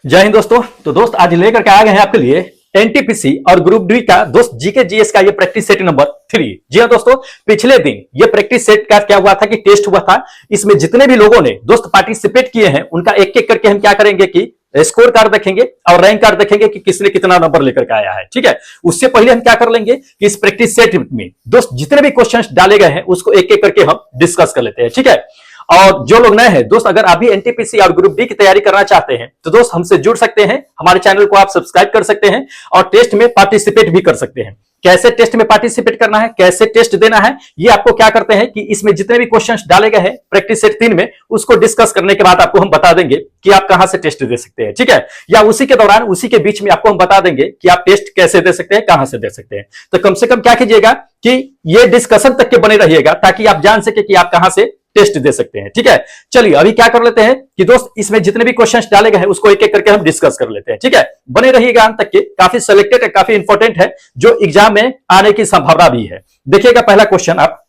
जय हिंद दोस्तों। तो दोस्त आज लेकर के आ गए हैं आपके लिए एनटीपीसी और ग्रुप डी का दोस्त जीके जीएस का ये प्रैक्टिस सेट नंबर 3। जी हाँ दोस्तों, पिछले दिन ये प्रैक्टिस सेट का क्या हुआ था कि टेस्ट हुआ था। इसमें जितने भी लोगों ने दोस्त पार्टिसिपेट किए हैं उनका एक एक करके हम क्या करेंगे कि स्कोर कार्ड देखेंगे और रैंक कार्ड देखेंगे कि किसने कितना नंबर लेकर के आया है। ठीक है, उससे पहले हम क्या कर लेंगे कि इस प्रैक्टिस सेट में दोस्त जितने भी क्वेश्चंस डाले गए हैं उसको एक एक करके हम डिस्कस कर लेते हैं। ठीक है, और जो लोग नए हैं दोस्त, अगर आप भी एनटीपीसी और ग्रुप डी की तैयारी करना चाहते हैं तो दोस्त हमसे जुड़ सकते हैं। हमारे चैनल को आप सब्सक्राइब कर सकते हैं और टेस्ट में पार्टिसिपेट भी कर सकते हैं। कैसे टेस्ट में पार्टिसिपेट करना है, कैसे टेस्ट देना है, ये आपको क्या करते हैं कि इसमें जितने भी क्वेश्चंस डाले गए हैं प्रैक्टिस सेट 3 में उसको डिस्कस करने के बाद आपको हम बता देंगे कि आप कहां से टेस्ट दे सकते हैं। ठीक है, या उसी के दौरान उसी के बीच में आपको हम बता देंगे कि आप टेस्ट कैसे दे सकते हैं, कहां से दे सकते हैं। तो कम से कम क्या कीजिएगा कि ये डिस्कशन तक के बने रहिएगा ताकि आप जान सके कि आप कहां से टेस्ट दे सकते हैं। ठीक है, चलिए अभी क्या कर लेते हैं कि दोस्त इसमें जितने भी क्वेश्चंस डाले गए हैं उसको एक एक करके हम डिस्कस कर लेते हैं। ठीक है, बने रहिएगा अंत तक के, काफी सिलेक्टेड है, काफी इंपॉर्टेंट है, जो एग्जाम में आने की संभावना भी है। देखिएगा पहला क्वेश्चन आप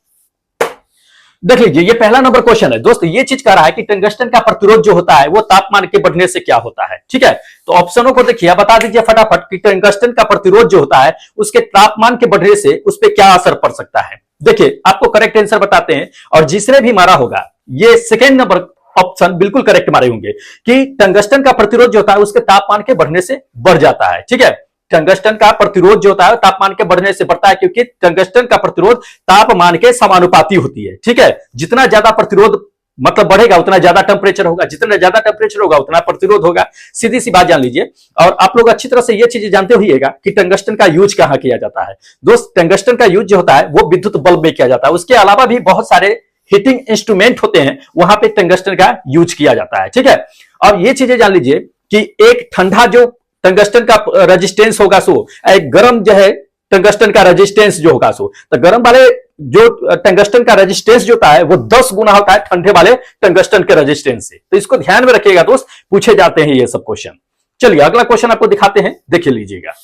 देख लीजिए। ये पहला नंबर क्वेश्चन है दोस्त, ये चीज कह रहा है कि टंगस्टन का प्रतिरोध जो होता है वो तापमान के बढ़ने से क्या होता है। ठीक है, तो ऑप्शनों को देखिए, बता दीजिए फटाफट कि टंगस्टन का प्रतिरोध जो होता है उसके तापमान के बढ़ने से उस पर क्या असर पड़ सकता है। देखिए आपको करेक्ट आंसर बताते हैं और जिसने भी मारा होगा ये सेकेंड नंबर ऑप्शन बिल्कुल करेक्ट मारे होंगे कि टंगस्टन का प्रतिरोध जो होता है उसके तापमान के बढ़ने से बढ़ जाता है। ठीक है, टंगस्टन का प्रतिरोध जो होता है तापमान के बढ़ने से बढ़ता है क्योंकि टंगस्टन का प्रतिरोध तापमान के समानुपाती होती है। ठीक है, जितना ज्यादा प्रतिरोध मतलब बढ़ेगा उतना ज्यादा टेम्परेचर होगा, जितना ज्यादा टेम्परेचर होगा उतना प्रतिरोध होगा। सीधी सी बात जान लीजिए। और आप लोग अच्छी तरह से ये चीजें जानते होइएगा कि टंगस्टन का यूज कहां किया जाता है। दोस्त टंगस्टन का यूज जो होता है वो विद्युत बल्ब में किया जाता है। उसके अलावा भी बहुत सारे हीटिंग इंस्ट्रूमेंट होते हैं, वहां पे टंगस्टन का यूज किया जाता है। ठीक है, और ये चीजें जान लीजिए कि एक ठंडा जो टंगस्टन का रेजिस्टेंस होगा सो एक गर्म जो है टंगस्टन का रेजिस्टेंस जो होगा सो, तो गर्म वाले जो टंगस्टन का रेजिस्टेंस जो होता है वो 10 गुना होता है ठंडे वाले टंगस्टन के रेजिस्टेंस से। तो इसको ध्यान में रखिएगा दोस्त, पूछे जाते हैं ये सब क्वेश्चन। चलिए अगला क्वेश्चन आपको दिखाते हैं, देख लीजिएगा।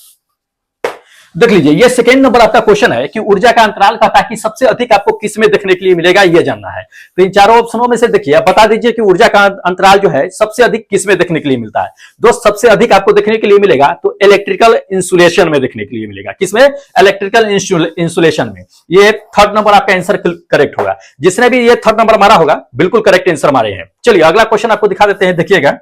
देख लीजिए, ये सेकेंड नंबर आपका क्वेश्चन है कि ऊर्जा का अंतराल का ताकि सबसे अधिक आपको किस में देखने के लिए मिलेगा, ये जानना है। तो इन चारों ऑप्शनों में से देखिए, आप बता दीजिए कि ऊर्जा का अंतराल जो है सबसे अधिक किस में देखने के लिए मिलता है। दोस्त सबसे अधिक आपको देखने के लिए मिलेगा तो इलेक्ट्रिकल इंसुलेशन में देखने के लिए मिलेगा। किसमें? इलेक्ट्रिकल इंसुलेशन में। ये थर्ड नंबर आपका आंसर करेक्ट होगा। जिसने भी ये थर्ड नंबर मारा होगा बिल्कुल करेक्ट आंसर मारे हैं। चलिए अगला क्वेश्चन आपको दिखा देते हैं, देखिएगा।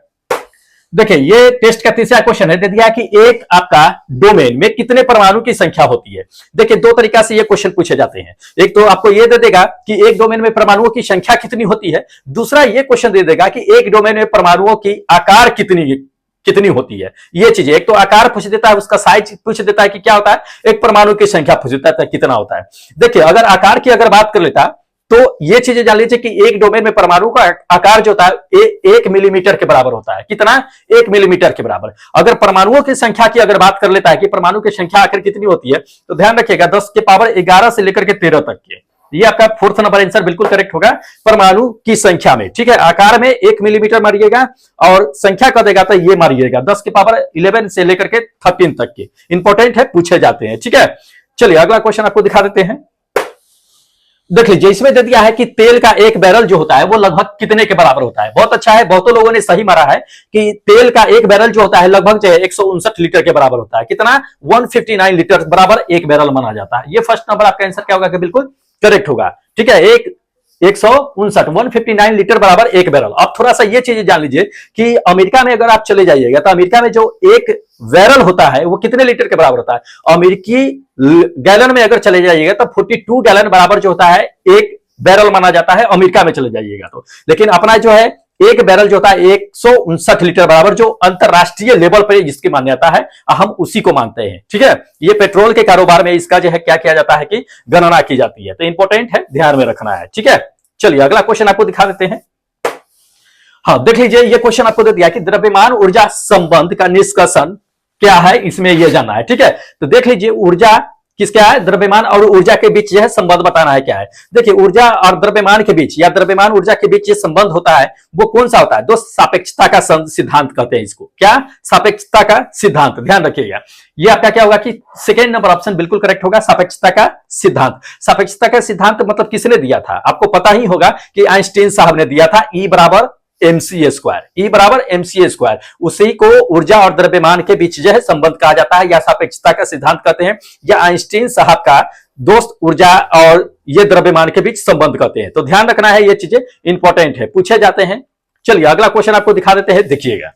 देखिए ये टेस्ट का तीसरा क्वेश्चन है, दे दिया कि एक आपका डोमेन में कितने परमाणु की संख्या होती है। देखिए दो तरीका से ये क्वेश्चन पूछे जाते हैं। एक तो आपको ये दे देगा कि एक डोमेन में परमाणुओं की संख्या कितनी होती है, दूसरा ये क्वेश्चन दे देगा कि एक डोमेन में परमाणुओं की आकार कितनी होती है। ये चीजें, एक तो आकार पूछ देता है, उसका साइज पूछ देता है कि क्या होता है, एक परमाणु की संख्या पूछ देता है कितना होता है। देखिए अगर आकार की अगर बात कर लेता तो ये चीजें जान लीजिए कि एक डोमेन में परमाणु का आकार जो होता है 1 मिलीमीटर के बराबर होता है। कितना? 1 मिलीमीटर के बराबर। अगर परमाणुओं की संख्या की अगर बात कर लेता है कि परमाणु की संख्या आखिर कितनी होती है, तो ध्यान रखिएगा 10 के पावर 11 से लेकर के 13 तक के। ये आपका फोर्थ नंबर आंसर बिल्कुल करेक्ट होगा परमाणु की संख्या में। ठीक है, आकार में 1 मिलीमीटर मारिएगा और संख्या का देगा तो ये मारिएगा 10 के पावर 11 से लेकर के 13 तक के। इंपॉर्टेंट है, पूछे जाते हैं। ठीक है, चलिए अगला क्वेश्चन आपको दिखा देते हैं। देख लीजिए, इसमें दे दिया है कि तेल का एक बैरल जो होता है वो लगभग कितने के बराबर होता है। बहुत अच्छा है, बहुतों लोगों ने सही मारा है कि तेल का एक बैरल जो होता है लगभग जो है 159 लीटर के बराबर होता है। कितना? 159 लीटर बराबर एक बैरल माना जाता है। ये फर्स्ट नंबर आपका आंसर क्या होगा कि बिल्कुल करेक्ट होगा। ठीक है, 159 लीटर बराबर एक बैरल। अब थोड़ा सा ये चीज जान लीजिए कि अमेरिका में अगर आप चले जाइएगा तो अमेरिका में जो एक बैरल होता है वो कितने लीटर के बराबर होता है। अमेरिकी गैलन में अगर चले जाइएगा तो 42 गैलन बराबर जो होता है एक बैरल माना जाता है अमेरिका में चले जाइएगा तो। लेकिन अपना जो है एक बैरल जो होता है 159 लीटर बराबर, जो अंतरराष्ट्रीय लेवल पर जिसकी मान्यता है हम उसी को मानते हैं। ठीक है, ये पेट्रोल के कारोबार में इसका जो है क्या किया जाता है कि गणना की जाती है। तो इंपॉर्टेंट है, ध्यान में रखना है। ठीक है, चलिए अगला क्वेश्चन आपको दिखा देते हैं। हाँ देख लीजिए, ये क्वेश्चन आपको दे दिया कि द्रव्यमान ऊर्जा संबंध का निष्कर्षण क्या है, इसमें यह जानना है। ठीक है, तो देख लीजिए ऊर्जा किसका है, द्रव्यमान और ऊर्जा के बीच यह संबंध बताना है क्या है। देखिए ऊर्जा और द्रव्यमान के बीच या द्रव्यमान ऊर्जा के बीच ये संबंध होता है वो कौन सा होता है दोस्त? सापेक्षता का सिद्धांत कहते हैं इसको। क्या? सापेक्षता का सिद्धांत। ध्यान रखिएगा, ये आपका क्या होगा कि सेकेंड नंबर ऑप्शन बिल्कुल करेक्ट होगा, सापेक्षता का सिद्धांत। सापेक्षता का सिद्धांत मतलब किसने दिया था? आपको पता ही होगा कि आइंस्टीन साहब ने दिया था। E बराबर mc स्क्वायर, E बराबर mc स्क्वायर। उसी को ऊर्जा और द्रव्यमान के बीच जो है संबंध कहा जाता है, या सापेक्षता का सिद्धांत कहते हैं, या आइंस्टीन साहब का दोस्त ऊर्जा और ये द्रव्यमान के बीच संबंध कहते हैं। तो ध्यान रखना है, ये चीजें इंपॉर्टेंट है, पूछे जाते हैं। चलिए अगला क्वेश्चन आपको दिखा देते हैं, देखिएगा,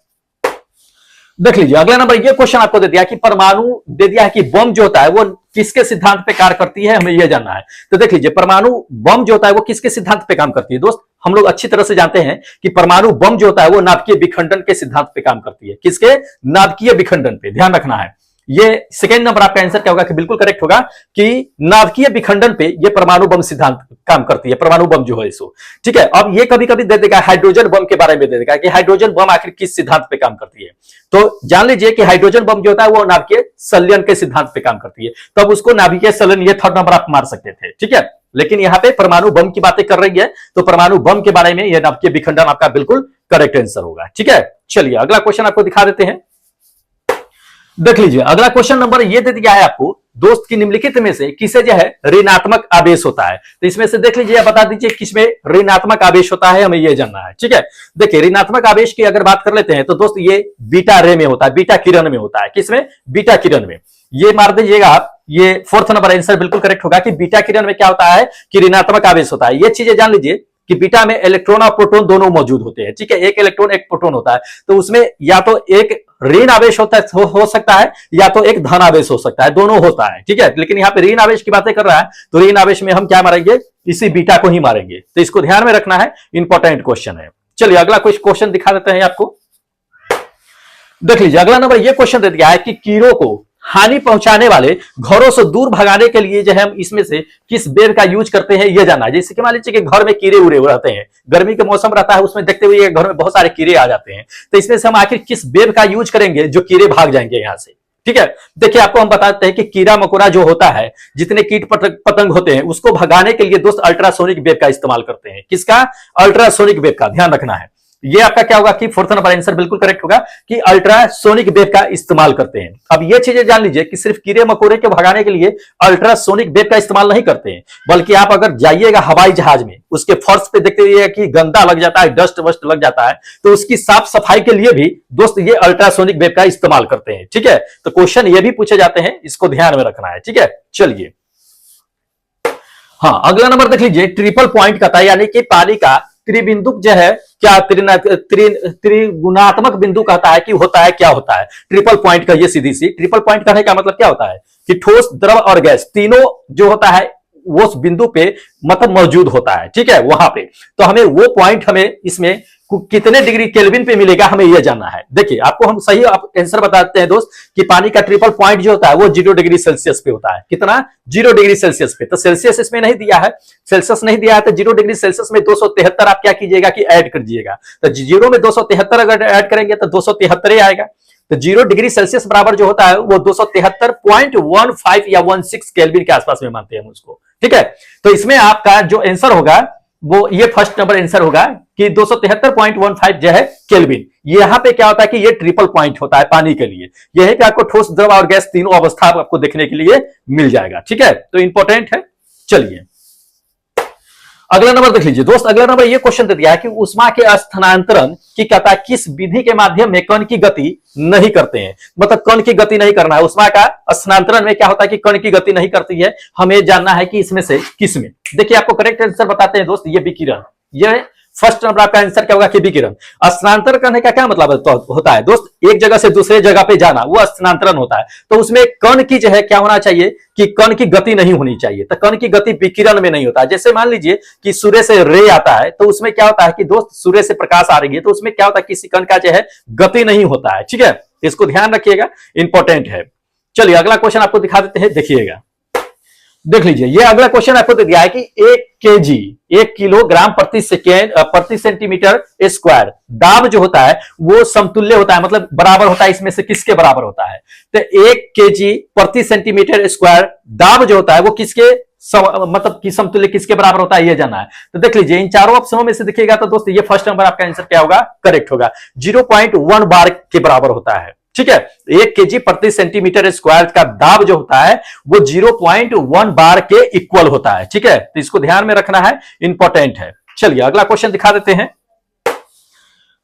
देख लीजिए। अगला नंबर ये क्वेश्चन आपको दे दिया कि परमाणु दे दिया है कि बम जो होता है वो किसके सिद्धांत पे कार्य करती है, हमें यह जानना है। तो देख लीजिए, परमाणु बम जो होता है वो किसके सिद्धांत पे काम करती है। दोस्त हम लोग अच्छी तरह से जानते हैं कि परमाणु बम जो होता है वो नाभिकीय विखंडन के सिद्धांत पे काम करती है। किसके? नाभिकीय विखंडन पे, ध्यान रखना है। ये सेकेंड नंबर आपका आंसर क्या होगा कि बिल्कुल करेक्ट होगा कि नाभिकीय विखंडन पे ये परमाणु बम सिद्धांत काम करती है, परमाणु बम जो है इसको। ठीक है, अब ये कभी कभी दे देगा हाइड्रोजन बम के बारे में दे देगा कि हाइड्रोजन बम आखिर किस सिद्धांत पे काम करती है। तो जान लीजिए कि हाइड्रोजन बम जो होता है वो नाभिकीय संलयन के सिद्धांत पे काम करती है, तब उसको नाभिकीय संलयन, ये थर्ड नंबर आप मार सकते थे। ठीक है, लेकिन यहाँ पे परमाणु बम की बातें कर रही है, तो परमाणु बम के बारे में यह नाभिकीय विखंडन आपका बिल्कुल करेक्ट आंसर होगा। ठीक है, चलिए अगला क्वेश्चन आपको दिखा देते हैं, देख लीजिए। अगला क्वेश्चन नंबर ये दे दिया है आपको, दोस्त की निम्नलिखित में से किसे जो है ऋणात्मक आवेश होता है। तो इसमें से देख लीजिए, बता दीजिए किसमें ऋणात्मक आवेश होता है, हमें ये जानना है। ठीक है, देखिए ऋणात्मक आवेश की अगर बात कर लेते हैं तो दोस्त ये बीटा रे में होता है, बीटा किरण में होता है। किसमें? बीटा किरण में। ये मार दीजिएगा आप, ये फोर्थ नंबर आंसर बिल्कुल करेक्ट होगा कि बीटा किरण में क्या होता है कि ऋणात्मक आवेश होता है। ये चीजें जान लीजिए कि बीटा में इलेक्ट्रॉन और प्रोटॉन दोनों मौजूद होते हैं। ठीक है, एक इलेक्ट्रॉन एक प्रोटॉन होता है, तो उसमें या तो एक ऋण आवेश होता है, हो सकता है, या तो एक धन आवेश हो सकता है, दोनों होता है। ठीक है, लेकिन यहाँ पे ऋण आवेश की बातें कर रहा है, तो ऋण आवेश में हम क्या मारेंगे? इसी बीटा को ही मारेंगे। तो इसको ध्यान में रखना है, इंपॉर्टेंट क्वेश्चन है। चलिए अगला कुछ क्वेश्चन दिखा देते हैं आपको, देख लीजिए। अगला नंबर ये क्वेश्चन दे दिया है कि कीड़ों को हानि पहुंचाने वाले घरों से दूर भगाने के लिए जो है हम इसमें से किस वेब का यूज करते हैं, यह जानना है। जैसे कि मान लीजिए कि घर में कीड़े उड़े रहते हैं, गर्मी का मौसम रहता है, उसमें देखते हुए घर में बहुत सारे कीड़े आ जाते हैं, तो इसमें से हम आखिर किस वेब का यूज करेंगे जो कीड़े भाग जाएंगे यहां से। ठीक है, देखिए आपको हम बताते हैं कि कीड़ा मकोड़ा जो होता है, जितने कीट पतंग होते हैं, उसको भगाने के लिए दोस्त अल्ट्रासोनिक वेव का इस्तेमाल करते हैं। किसका? अल्ट्रासोनिक वेव का, ध्यान रखना है। ये आपका क्या होगा कि फोर्थ नंबर आंसर बिल्कुल करेक्ट होगा कि अल्ट्रासोनिक वेव का इस्तेमाल करते हैं। अब ये चीजें जान लीजिए कि सिर्फ कीड़े मकोड़े के भगाने के लिए अल्ट्रासोनिक वेव का इस्तेमाल नहीं करते हैं, बल्कि आप अगर जाइएगा हवाई जहाज में, उसके फर्श पे देखते हुए कि गंदा लग जाता है, डस्ट वस्ट लग जाता है, तो उसकी साफ सफाई के लिए भी दोस्त ये अल्ट्रासोनिक वेव का इस्तेमाल करते हैं। ठीक है, तो क्वेश्चन ये भी पूछे जाते हैं, इसको ध्यान में रखना है। ठीक है, चलिए हाँ, अगला नंबर देख लीजिए, ट्रिपल पॉइंट कहता है, यानी कि पानी का त्रिबिंदुक जो है क्या त्रिगुणात्मक बिंदु कहता है कि होता है, क्या होता है ट्रिपल पॉइंट का। ये सीधी सी ट्रिपल पॉइंट कहने का मतलब क्या होता है कि ठोस, द्रव और गैस तीनों जो होता है वो उस बिंदु पे मतलब मौजूद होता है। ठीक है, वहां पे तो हमें वो पॉइंट हमें इसमें कितने डिग्री केल्विन पे मिलेगा, हमें यह जानना है। देखिए आपको हम सही आंसर बताते हैं दोस्त कि पानी का ट्रिपल पॉइंट जो होता है वो 0 डिग्री सेल्सियस पे होता है। कितना? 0 डिग्री सेल्सियस पे। तो सेल्सियस इसमें नहीं दिया है, सेल्सियस नहीं दिया है, तो 0 डिग्री सेल्सियस में 273 आप क्या कीजिएगा कि ऐड कर दीजिएगा। तो 0 में 273 अगर ऐड करेंगे तो 273 आएगा। तो 0 डिग्री सेल्सियस बराबर जो होता है वो 273.15 या 16 केल्विन के आसपास में मानते हैं हम उसको। ठीक है, तो इसमें आपका जो आंसर होगा वो ये फर्स्ट नंबर आंसर होगा कि 273.15 जो है केल्विन। यहां पे क्या होता है कि ये ट्रिपल पॉइंट होता है पानी के लिए। यह है कि आपको ठोस, द्रव और गैस तीनों अवस्था आपको देखने के लिए मिल जाएगा। ठीक है, तो इंपॉर्टेंट है। चलिए अगला नंबर देख लीजिए दोस्त। अगला नंबर ये क्वेश्चन दे दिया है कि उष्मा के स्थानांतरण की कहता है किस विधि के माध्यम में कण की गति नहीं करते हैं। मतलब कण की गति नहीं करना है, उष्मा का स्थानांतरण में क्या होता है कि कण की गति नहीं करती है, हमें जानना है कि इसमें से किस में। देखिए आपको करेक्ट आंसर बताते हैं दोस्त, ये विकिरण। ये फर्स्ट नंबर आपका आंसर क्या होगा कि विकिरण। स्थानांतरण करने का क्या मतलब होता है दोस्त? एक जगह से दूसरे जगह पे जाना, वो स्थानांतरण होता है। तो उसमें कण की जो है क्या होना चाहिए कि कण की गति नहीं होनी चाहिए। तो कण की गति विकिरण में नहीं होता है। जैसे मान लीजिए कि सूर्य से रे आता है, तो उसमें क्या होता है कि दोस्त सूर्य से प्रकाश आ रही है, तो उसमें क्या होता है किसी कण का जो है गति नहीं होता है। ठीक है, इसको ध्यान रखिएगा, इंपॉर्टेंट है। चलिए अगला क्वेश्चन आपको दिखा देते हैं, देखिएगा, देख लीजिए। ये अगला क्वेश्चन आपको दे दिया है कि 1 kg 1 किलोग्राम प्रति सेंटीमीटर स्क्वायर दाब जो होता है वो समतुल्य होता है, मतलब बराबर होता है, इसमें से किसके बराबर होता है? तो 1 kg प्रति सेंटीमीटर स्क्वायर दाब जो होता है वो किसके मतलब कि समतुल्य किसके बराबर होता है, ये जानना है। तो देख लीजिए इन चारों ऑप्शनों में से देखिएगा तो दोस्तों ये फर्स्ट नंबर आपका आंसर क्या होगा? करेक्ट होगा, 0.1 बार के बराबर होता है। ठीक है, 1 केजी प्रति सेंटीमीटर स्क्वायर का दाब जो होता है वो 0.1 बार के इक्वल होता है। ठीक है, तो इसको ध्यान में रखना है, इंपॉर्टेंट है। चलिए अगला क्वेश्चन दिखा देते हैं।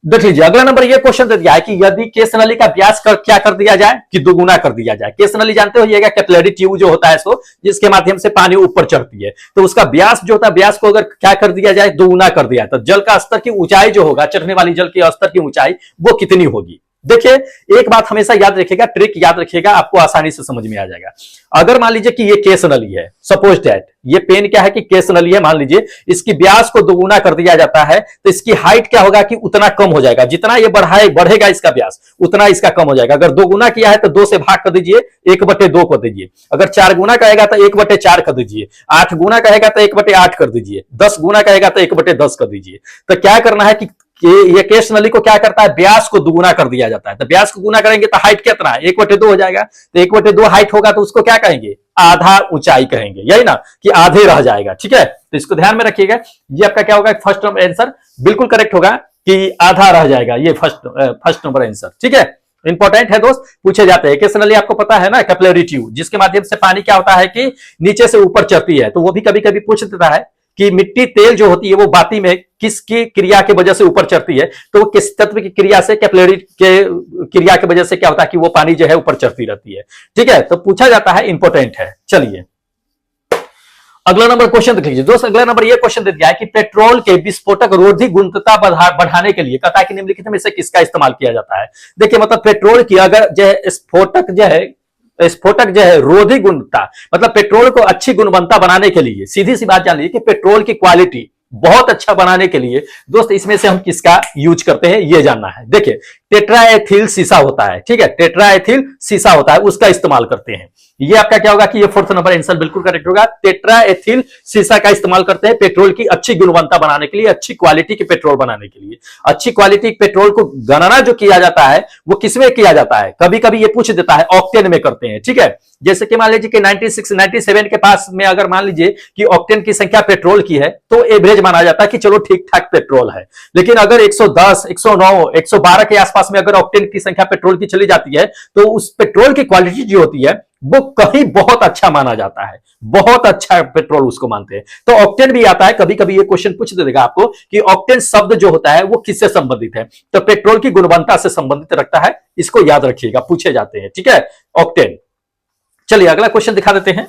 देख लीजिए अगला नंबर ये क्वेश्चन दे दिया है कि यदि केस नली का व्यास क्या कर दिया जाए कि दोगुना कर दिया जाए। केस नली जानते हो ये कैपिलरी ट्यूब जो होता है इसको, जिसके माध्यम से पानी ऊपर चढ़ती है, तो उसका व्यास जो होता है, व्यास को अगर क्या कर दिया जाए, दोगुना कर दिया तो जल का स्तर की ऊंचाई जो होगा, चढ़ने वाली जल के स्तर की ऊंचाई वो कितनी होगी। देखिए एक बात हमेशा याद रखिएगा, ट्रिक याद रखिएगा, आपको आसानी से समझ में आ जाएगा। अगर मान लीजिए कि ये केस नली है, सपोज दैट ये पेन क्या है कि केस नली है, मान लीजिए इसकी व्यास को दोगुना कर दिया जाता है तो इसकी हाइट क्या होगा कि उतना कम हो जाएगा, जितना ये बढ़ेगा इसका व्यास उतना इसका कम हो जाएगा। अगर 2 गुना किया है तो 2 से भाग कर दीजिए, 1/2 कर दीजिए। अगर 4 गुना कहेगा तो 1/4 कर दीजिए, 8 गुना कहेगा तो 1/8 कर दीजिए, 10 गुना कहेगा तो 1/10 कर दीजिए। तो क्या करना है कि ये केस नली को क्या करता है, व्यास को दुगुना कर दिया जाता है। तो व्यास को गुना करेंगे तो हाइट कितना है, 1/2 हो जाएगा। तो 1/2 हाइट होगा तो उसको क्या कहेंगे, आधा ऊंचाई कहेंगे, यही ना कि आधे रह जाएगा। ठीक है, तो इसको ध्यान में रखिएगा। ये आपका क्या होगा, फर्स्ट नंबर आंसर बिल्कुल करेक्ट होगा कि आधा रह जाएगा, ये फर्स्ट नंबर आंसर। ठीक है, इंपॉर्टेंट है दोस्त, पूछे जाते हैं। केस नली आपको पता है ना, कैपिलरी ट्यूब, जिसके माध्यम से पानी क्या होता है कि नीचे से ऊपर चढ़ती है। तो वो भी कभी कभी पूछ देता है कि मिट्टी तेल जो होती है वो बाती में किसकी क्रिया की वजह से ऊपर चढ़ती है, तो वो किस तत्व की क्रिया से, कैपिलरी के क्रिया की वजह से क्या होता है कि वो पानी जो है ऊपर चढ़ती रहती है। ठीक है, तो पूछा जाता है, इंपॉर्टेंट है। चलिए अगला नंबर क्वेश्चन देख लीजिए दोस्त। अगला नंबर ये क्वेश्चन दे दिया है कि पेट्रोल के विस्फोटक रोधी गुणवत्ता बढ़ाने के लिए कहता है कि निम्नलिखित में से किसका इस्तेमाल किया जाता है। देखिए मतलब पेट्रोल की अगर जो है स्फोटक जो है रोधी गुणवत्ता, मतलब पेट्रोल को अच्छी गुणवत्ता बनाने के लिए, सीधी सी बात जान लीजिए कि पेट्रोल की क्वालिटी बहुत अच्छा बनाने के लिए दोस्त इसमें से हम किसका यूज करते हैं ये जानना है। देखिए टेट्राएथिल शीशा होता है, ठीक है, टेट्राएथिल शीशा होता है, उसका इस्तेमाल करते हैं। ये आपका क्या होगा कि ये फोर्थ नंबर आंसर बिल्कुल करेक्ट होगा। टेट्राएथिल शीशा का इस्तेमाल करते हैं पेट्रोल की अच्छी गुणवत्ता बनाने के लिए, अच्छी क्वालिटी के पेट्रोल बनाने के लिए। अच्छी क्वालिटी पेट्रोल को गणना जो किया जाता है वो किसमें किया जाता है, कभी कभी ये पूछ देता है, ऑक्टेन में करते हैं। ठीक है, जैसे कि मान लीजिए कि 96 97 के पास में अगर मान लीजिए कि ऑक्टेन की संख्या पेट्रोल की है तो एवरेज माना जाता है कि चलो ठीक ठाक पेट्रोल है। लेकिन अगर 110 109 112 के आसपास में अगर ऑक्टेन की संख्या पेट्रोल की चली जाती है तो उस पेट्रोल की क्वालिटी जो होती है वो कहीं बहुत अच्छा माना जाता है, बहुत अच्छा पेट्रोल उसको मानते हैं। तो ऑक्टेन भी आता है, कभी कभी ये क्वेश्चन पूछ देगा आपको कि ऑक्टेन शब्द जो होता है वो किससे संबंधित है, तो पेट्रोल की गुणवत्ता से संबंधित रखता है, इसको याद रखिएगा, पूछे जाते हैं। ठीक है, ऑक्टेन। चलिए अगला क्वेश्चन दिखा देते हैं,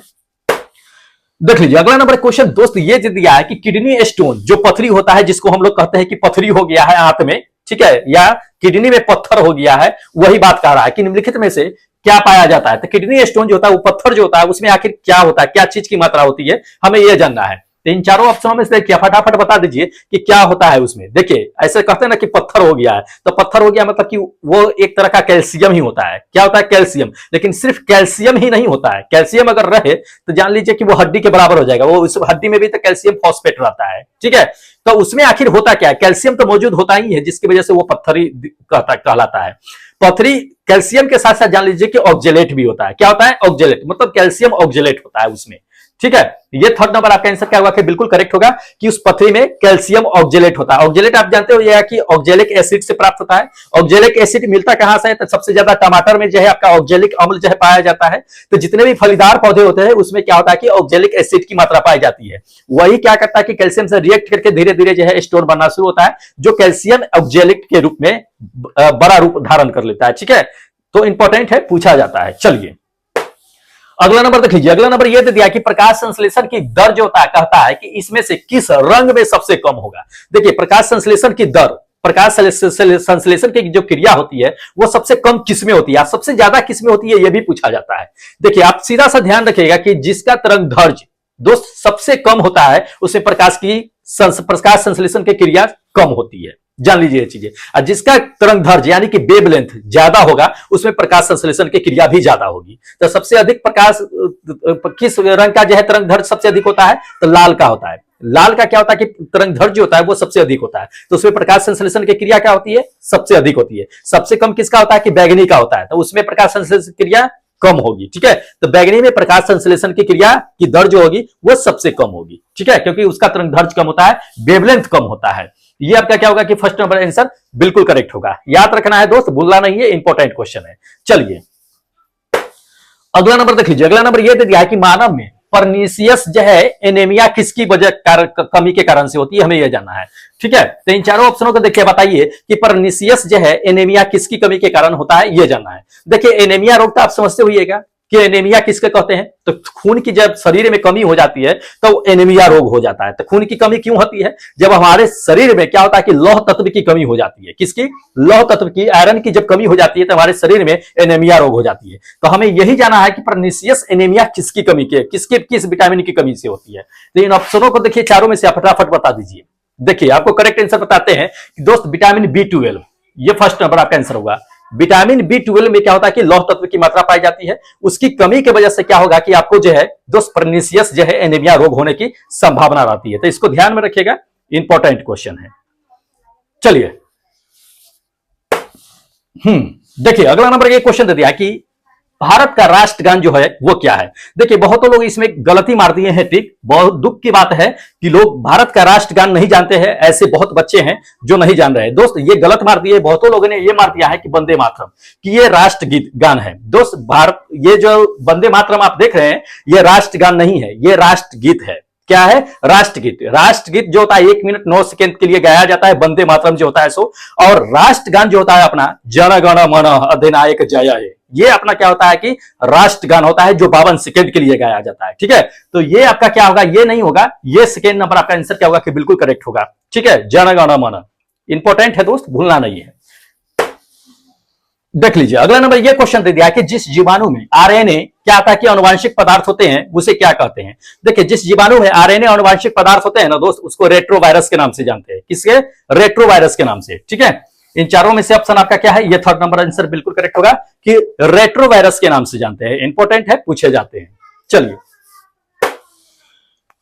देख लीजिए अगला नंबर क्वेश्चन दोस्त ये दिया है कि किडनी स्टोन जो पथरी होता है, जिसको हम लोग कहते हैं कि पथरी हो गया है आंत में, ठीक है, या किडनी में पत्थर हो गया है, वही बात कह रहा है कि निम्नलिखित में से क्या पाया जाता है। तो किडनी स्टोन जो होता है वो पत्थर जो होता है उसमें आखिर क्या होता है, क्या चीज की मात्रा होती है, हमें यह जानना है। तो इन चारों ऑप्शनों में से क्या फटाफट बता दीजिए कि क्या होता है उसमें। देखिए ऐसे कहते हैं ना कि पत्थर हो गया है, तो पत्थर हो गया मतलब कि वो एक तरह का कैल्शियम ही होता है। क्या होता है, कैल्शियम। लेकिन सिर्फ कैल्शियम ही नहीं होता है, कैल्शियम अगर रहे तो जान लीजिए कि वो हड्डी के बराबर हो जाएगा, वो उस हड्डी में भी तो कैल्शियम फॉस्फेट रहता है। ठीक है, तो उसमें आखिर होता क्या है, कैल्शियम तो मौजूद होता ही है जिसकी वजह से वो पत्थरी कहलाता है। पथरी कैल्शियम के साथ साथ जान लीजिए कि ऑक्जेलेट भी होता है। क्या होता है, ऑक्जेलेट, मतलब कैल्शियम ऑक्जेलेट होता है उसमें। ठीक है, ये थर्ड नंबर आपका आंसर क्या होगा कि बिल्कुल करेक्ट होगा कि उस पथरी में कैल्शियम ऑक्जेलेट होता है। ऑक्जेलेट आप जानते हो यह कि ऑक्जेलिक एसिड से प्राप्त होता है। ऑक्जेलिक एसिड मिलता कहां से है, तो सबसे ज्यादा टमाटर में जो है आपका ऑक्जेलिक अम्ल जो है पाया जाता है। तो जितने भी फलीदार पौधे होते हैं उसमें क्या होता है कि ऑक्जेलिक एसिड की मात्रा पाई जाती है। वही क्या करता है कि कैल्शियम से रिएक्ट करके धीरे धीरे जो है स्टोन बनना शुरू होता है, जो कैल्शियम ऑक्जेलिक के रूप में बड़ा रूप धारण कर लेता है। ठीक है, तो इंपॉर्टेंट है, पूछा जाता है। चलिए अगला नंबर देख लीजिए। अगला नंबर यह दे दिया कि प्रकाश संश्लेषण की दर जो होता है, कहता है कि इसमें से किस रंग में सबसे कम होगा। देखिए प्रकाश संश्लेषण की दर, प्रकाश संश्लेषण की जो क्रिया होती है वो सबसे कम किसमें होती है, सबसे ज्यादा किसमें होती है, यह भी पूछा जाता है। देखिए आप सीधा सा ध्यान रखिएगा कि जिसका तरंग दैर्ध्य दोस्त सबसे कम होता है उसमें प्रकाश संश्लेषण की क्रिया कम होती है, जान लीजिए ये चीजें। और जिसका तरंग दैर्ध्य यानी कि वेवलेंथ ज्यादा होगा उसमें प्रकाश संश्लेषण की क्रिया भी ज्यादा होगी। तो सबसे अधिक प्रकाश किस रंग का जो है तरंग दैर्ध्य सबसे अधिक होता है, तो लाल का होता है। लाल का क्या होता है कि तरंग दैर्ध्य होता है वो सबसे अधिक होता है, तो उसमें प्रकाश संश्लेषण की क्रिया क्या होती है, सबसे अधिक होती है। सबसे कम किसका होता है कि बैगनी का होता है, तो उसमें प्रकाश संश्लेषण क्रिया कम होगी। ठीक है, तो बैगनी में प्रकाश संश्लेषण की क्रिया की दर जो होगी वो सबसे कम होगी। ठीक है, क्योंकि उसका तरंग दैर्ध्य कम होता है, वेवलेंथ कम होता है। ये आपका क्या होगा कि फर्स्ट नंबर आंसर बिल्कुल करेक्ट होगा। याद रखना है दोस्त, भूलना नहीं है, इंपॉर्टेंट क्वेश्चन है। चलिए अगला नंबर देख लीजिए। अगला नंबर यह दे दिया है कि मानव में परनीसियस जो है एनीमिया किसकी वजह कमी के कारण से होती है, हमें यह जानना है। ठीक है, तो इन चारों ऑप्शनों को देखिए, बताइए कि परनीसियस जो है एनीमिया किसकी कमी के कारण होता है, यह जानना है। देखिए एनीमिया रोग तो आप समझते होइएगा कि एनीमिया किसके कहते हैं, तो खून की जब शरीर में कमी हो जाती है तो एनीमिया रोग हो जाता है। तो खून की कमी क्यों होती है, जब हमारे शरीर में क्या होता है कि लौह तत्व की कमी हो जाती है। किसकी? लौह तत्व की, आयरन की जब कमी हो जाती है तो हमारे शरीर में एनीमिया रोग हो जाती है। तो हमें यही जाना है कि परनीसियस एनीमिया किसकी कमी के, किस विटामिन की कमी से होती है। तो इन ऑप्शनों को देखिए, चारों में से आप फटाफट बता दीजिए। देखिए आपको करेक्ट आंसर बताते हैं कि दोस्त विटामिन B12, ये फर्स्ट नंबर आपका आंसर होगा। विटामिन B12 में क्या होता है कि लौह तत्व की मात्रा पाई जाती है, उसकी कमी की वजह से क्या होगा कि आपको जो है दोस्त परनीसियस जो है एनीमिया रोग होने की संभावना रहती है। तो इसको ध्यान में रखिएगा, इंपॉर्टेंट क्वेश्चन है। चलिए देखिए अगला नंबर ये क्वेश्चन दे दिया कि भारत का राष्ट्रगान जो है वो क्या है। देखिए बहुतों लोग इसमें गलती मार दिए हैं। ठीक, बहुत दुख की बात है कि लोग भारत का राष्ट्रगान नहीं जानते हैं। ऐसे बहुत बच्चे हैं जो नहीं जान रहे हैं। दोस्त ये गलत मार दिए, बहुतों लोगों ने ये मार दिया है कि वंदे मातरम, कि ये राष्ट्रगीत गान है। दोस्त भारत, ये जो वंदे मातरम आप देख रहे हैं ये राष्ट्रगान नहीं है, ये राष्ट्रगीत है। क्या है? राष्ट्रगीत। राष्ट्रगीत जो होता है 1 मिनट 9 सेकंड के लिए गाया जाता है, वंदे मातरम जो होता है सो। और राष्ट्रगान जो होता है अपना जन गण मन अधिनायक जय है, ये अपना क्या होता है कि राष्ट्रगान होता है जो 52 सेकंड के लिए गाया जाता है। ठीक है, तो ये आपका क्या होगा, ये नहीं होगा, ये सेकंड नंबर आपका आंसर क्या होगा कि बिल्कुल करेक्ट होगा। ठीक है, जन गण मन इंपॉर्टेंट है दोस्त, भूलना नहीं है। देख लीजिए अगला नंबर ये क्वेश्चन दे दिया कि जिस जीवाणु में आरएनए क्या आता है कि अनुवांशिक पदार्थ होते हैं उसे क्या कहते हैं। देखिए जिस जीवाणु में आरएनए अनुवांशिक पदार्थ होते हैं ना दोस्त, उसको रेट्रोवायरस के नाम से जानते हैं। किसके? रेट्रोवायरस के नाम से। ठीक है, इन चारों में से ऑप्शन आपका क्या है, ये थर्ड नंबर आंसर बिल्कुल करेक्ट होगा कि रेट्रोवायरस के नाम से जानते हैं। इंपॉर्टेंट है, पूछे जाते हैं। चलिए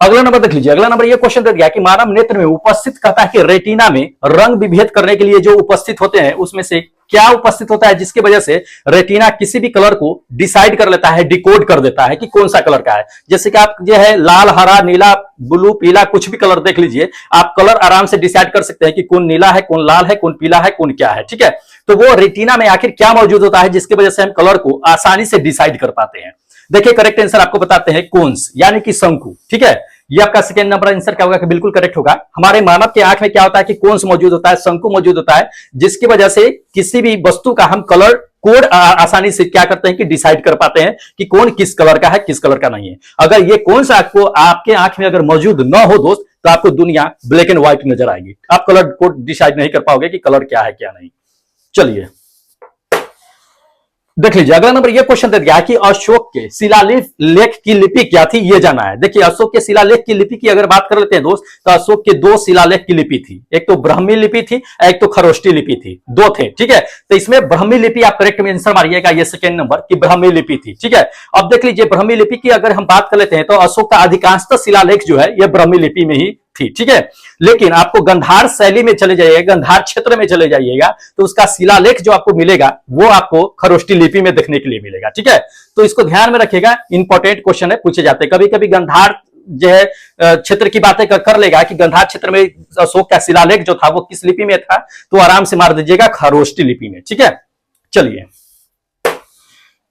अगला नंबर देख लीजिए। अगला नंबर ये क्वेश्चन दे दिया कि मानव नेत्र में उपस्थित, कहता है कि रेटिना में रंग विभेद करने के लिए जो उपस्थित होते हैं उसमें से क्या उपस्थित होता है जिसकी वजह से रेटिना किसी भी कलर को डिसाइड कर लेता है, डिकोड कर देता है कि कौन सा कलर का है। जैसे कि आप जो है लाल, हरा, नीला, ब्लू, पीला, कुछ भी कलर देख लीजिए, आप कलर आराम से डिसाइड कर सकते हैं कि कौन नीला है, कौन लाल है, कौन पीला है, कौन क्या है। ठीक है, तो वो रेटिना में आखिर क्या मौजूद होता है जिसकी वजह से हम कलर को आसानी से डिसाइड कर पाते हैं। देखिए करेक्ट आंसर आपको बताते हैं कोन्स, यानी कि शंकु। ठीक है, ये आपका सेकंड नंबर आंसर क्या होगा कि बिल्कुल करेक्ट होगा। हमारे मानव के आंख में क्या होता है कि कोन्स मौजूद होता है, शंकु मौजूद होता है, जिसकी वजह से किसी भी वस्तु का हम कलर कोड आसानी से क्या करते हैं कि डिसाइड कर पाते हैं कि कौन किस कलर का है, किस कलर का नहीं है। अगर ये कोन्स आपको आपके आंख में अगर मौजूद ना हो दोस्त, तो आपको दुनिया ब्लैक एंड व्हाइट नजर आएगी। आप कलर कोड डिसाइड नहीं कर पाओगे कि कलर क्या है क्या नहीं। चलिए देख लीजिए अगला नंबर ये क्वेश्चन दे दिया कि अशोक के शिलालेख की लिपि क्या थी, ये जाना है। देखिए अशोक के शिलालेख की लिपि की अगर बात कर लेते हैं दोस्त, तो अशोक के 2 शिलालेख की लिपि थी। एक तो ब्राह्मी लिपि थी, एक तो खरोष्टी लिपि थी, 2 थे। ठीक है, तो इसमें ब्राह्मी लिपि आप करेक्ट में आंसर मारिएगा, ये सेकंड नंबर की ब्राह्मी लिपि थी। ठीक है, अब देख लीजिए ब्राह्मी लिपि की अगर हम बात कर लेते हैं तो अशोक का अधिकांशतः शिलालेख जो है यह ब्राह्मी लिपि में ही थी। ठीक है, लेकिन आपको गंधार शैली में चले जाइएगा, गंधार क्षेत्र में चले जाइएगा तो उसका शिलालेख जो आपको मिलेगा वो आपको खरोष्टी लिपि में देखने के लिए मिलेगा। ठीक है, तो इसको ध्यान में रखिएगा, इंपॉर्टेंट क्वेश्चन है, पूछे जाते हैं। कभी कभी गंधार जो है क्षेत्र की बातें कर लेगा कि गंधार क्षेत्र में अशोक का शिलालेख जो था वो किस लिपि में था, तो आराम से मार दीजिएगा खरोष्टी लिपि में। ठीक है, चलिए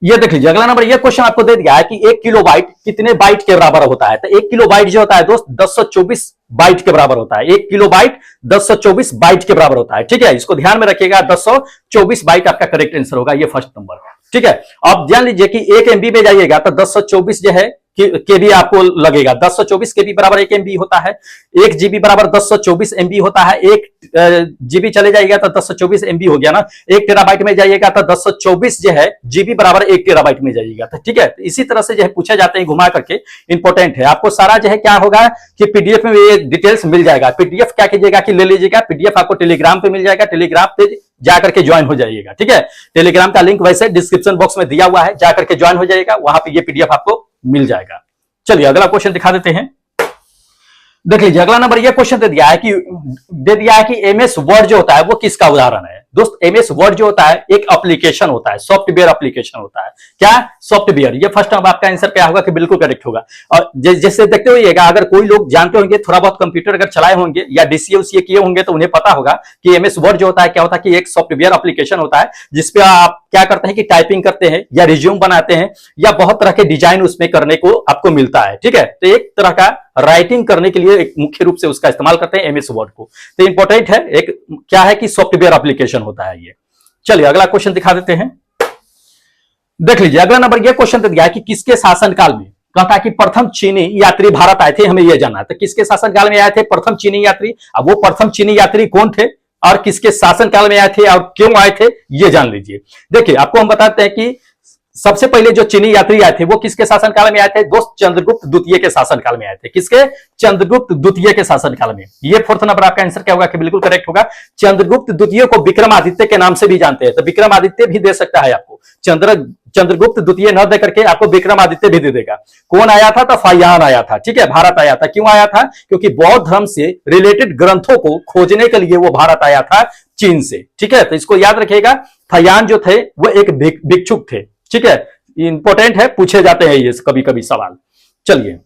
ये देख लीजिए अगला नंबर ये क्वेश्चन आपको दे दिया है कि 1 किलोबाइट कितने बाइट के बराबर होता है। तो 1 किलोबाइट जो होता है दोस्त 1024 बाइट के बराबर होता है। 1 किलोबाइट 1024 बाइट के बराबर होता है। ठीक है, इसको ध्यान में रखिएगा, 1024 बाइट आपका करेक्ट आंसर होगा, ये फर्स्ट नंबर। ठीक है, अब जान लीजिए कि 1 MB में जाइएगा तो 1024 जो है केबी आपको लगेगा। 1024 केबी बराबर 1 MB होता है। 1 GB बराबर 1024 MB होता है। 1 GB चले जाइएगा तो 1024 MB हो गया ना। 1 टेराबाइट में जाइएगा तो 1024 जो है GB बराबर 1 टेराबाइट में जाइएगा। तो ठीक है, तो इसी तरह से जो है पूछे जाते हैं घुमा करके, इंपॉर्टेंट है। आपको सारा जो है क्या होगा कि पीडीएफ में ये डिटेल्स मिल जाएगा। पीडीएफ क्या कीजिएगा कि ले लीजिएगा, पीडीएफ आपको टेलीग्राम पे मिल जाएगा, टेलीग्राम पे जाकर के ज्वाइन हो जाइएगा। ठीक है, टेलीग्राम का लिंक वैसे डिस्क्रिप्शन बॉक्स में दिया हुआ है, जाकर के ज्वाइन हो जाइएगा, वहां पे ये पीडीएफ आपको मिल जाएगा। चलिए अगला क्वेश्चन दिखा देते हैं। देख लीजिए अगला नंबर ये क्वेश्चन दे दिया है कि एमएस वर्ड जो होता है वो किसका उदाहरण है। दोस्त एमएस वर्ड जो होता है एक एप्लीकेशन होता है, सॉफ्टवेयर एप्लीकेशन होता है। क्या सॉफ्टवेयर? ये फर्स्ट टाइम आपका आंसर क्या होगा कि बिल्कुल करेक्ट होगा। और जैसे देखते होइएगा, अगर कोई लोग जानते होंगे थोड़ा बहुत कंप्यूटर अगर चलाए होंगे या डीसीए उसीए किए होंगे तो उन्हें पता होगा कि एमएस वर्ड जो होता है क्या होता है कि एक सॉफ्टवेयर एप्लीकेशन होता है जिसपे आप क्या करते हैं कि टाइपिंग करते हैं या रिज्यूम बनाते हैं या बहुत तरह के डिजाइन उसमें करने को आपको मिलता है। ठीक है, तो एक तरह का राइटिंग करने के लिए एक मुख्य रूप से उसका इस्तेमाल करते हैं एमएस वर्ड को। तो इंपॉर्टेंट है, एक क्या है कि सॉफ्टवेयर एप्लीकेशन होता है ये। चलिए अगला क्वेश्चन दिखा देते हैं। देख लीजिए अगला नंबर ये क्वेश्चन दे दिया है कि किसके शासनकाल में, कहता है कि प्रथम चीनी यात्री भारत आए थे, हमें यह जानना है। तो किसके शासनकाल में आए थे प्रथम चीनी यात्री? अब वो प्रथम चीनी यात्री कौन थे और किसके शासनकाल में आए थे और क्यों आए थे, ये जान लीजिए। देखिए आपको हम बताते हैं कि सबसे पहले जो चीनी यात्री आए थे वो किसके शासनकाल में आए थे? दोस्त चंद्रगुप्त द्वितीय के शासनकाल में आए थे। किसके? चंद्रगुप्त द्वितीय के शासनकाल में। ये फोर्थ नंबर आपका आंसर क्या होगा कि बिल्कुल करेक्ट होगा। चंद्रगुप्त द्वितीय को विक्रमादित्य के नाम से भी जानते हैं, तो विक्रमादित्य भी दे सकता है आपको। चंद्रगुप्त द्वितीय न दे करके आपको विक्रमादित्य भी दे देगा। कौन आया था? तो फाहियान आया था। ठीक है, भारत आया था। क्यों आया था? क्योंकि बौद्ध धर्म से रिलेटेड ग्रंथों को खोजने के लिए वो भारत आया था चीन से। ठीक है, तो इसको याद रखिएगा। फाहियान जो थे वो एक भिक्षुक थे। ठीक है, इंपॉर्टेंट है, पूछे जाते हैं ये कभी कभी सवाल। चलिए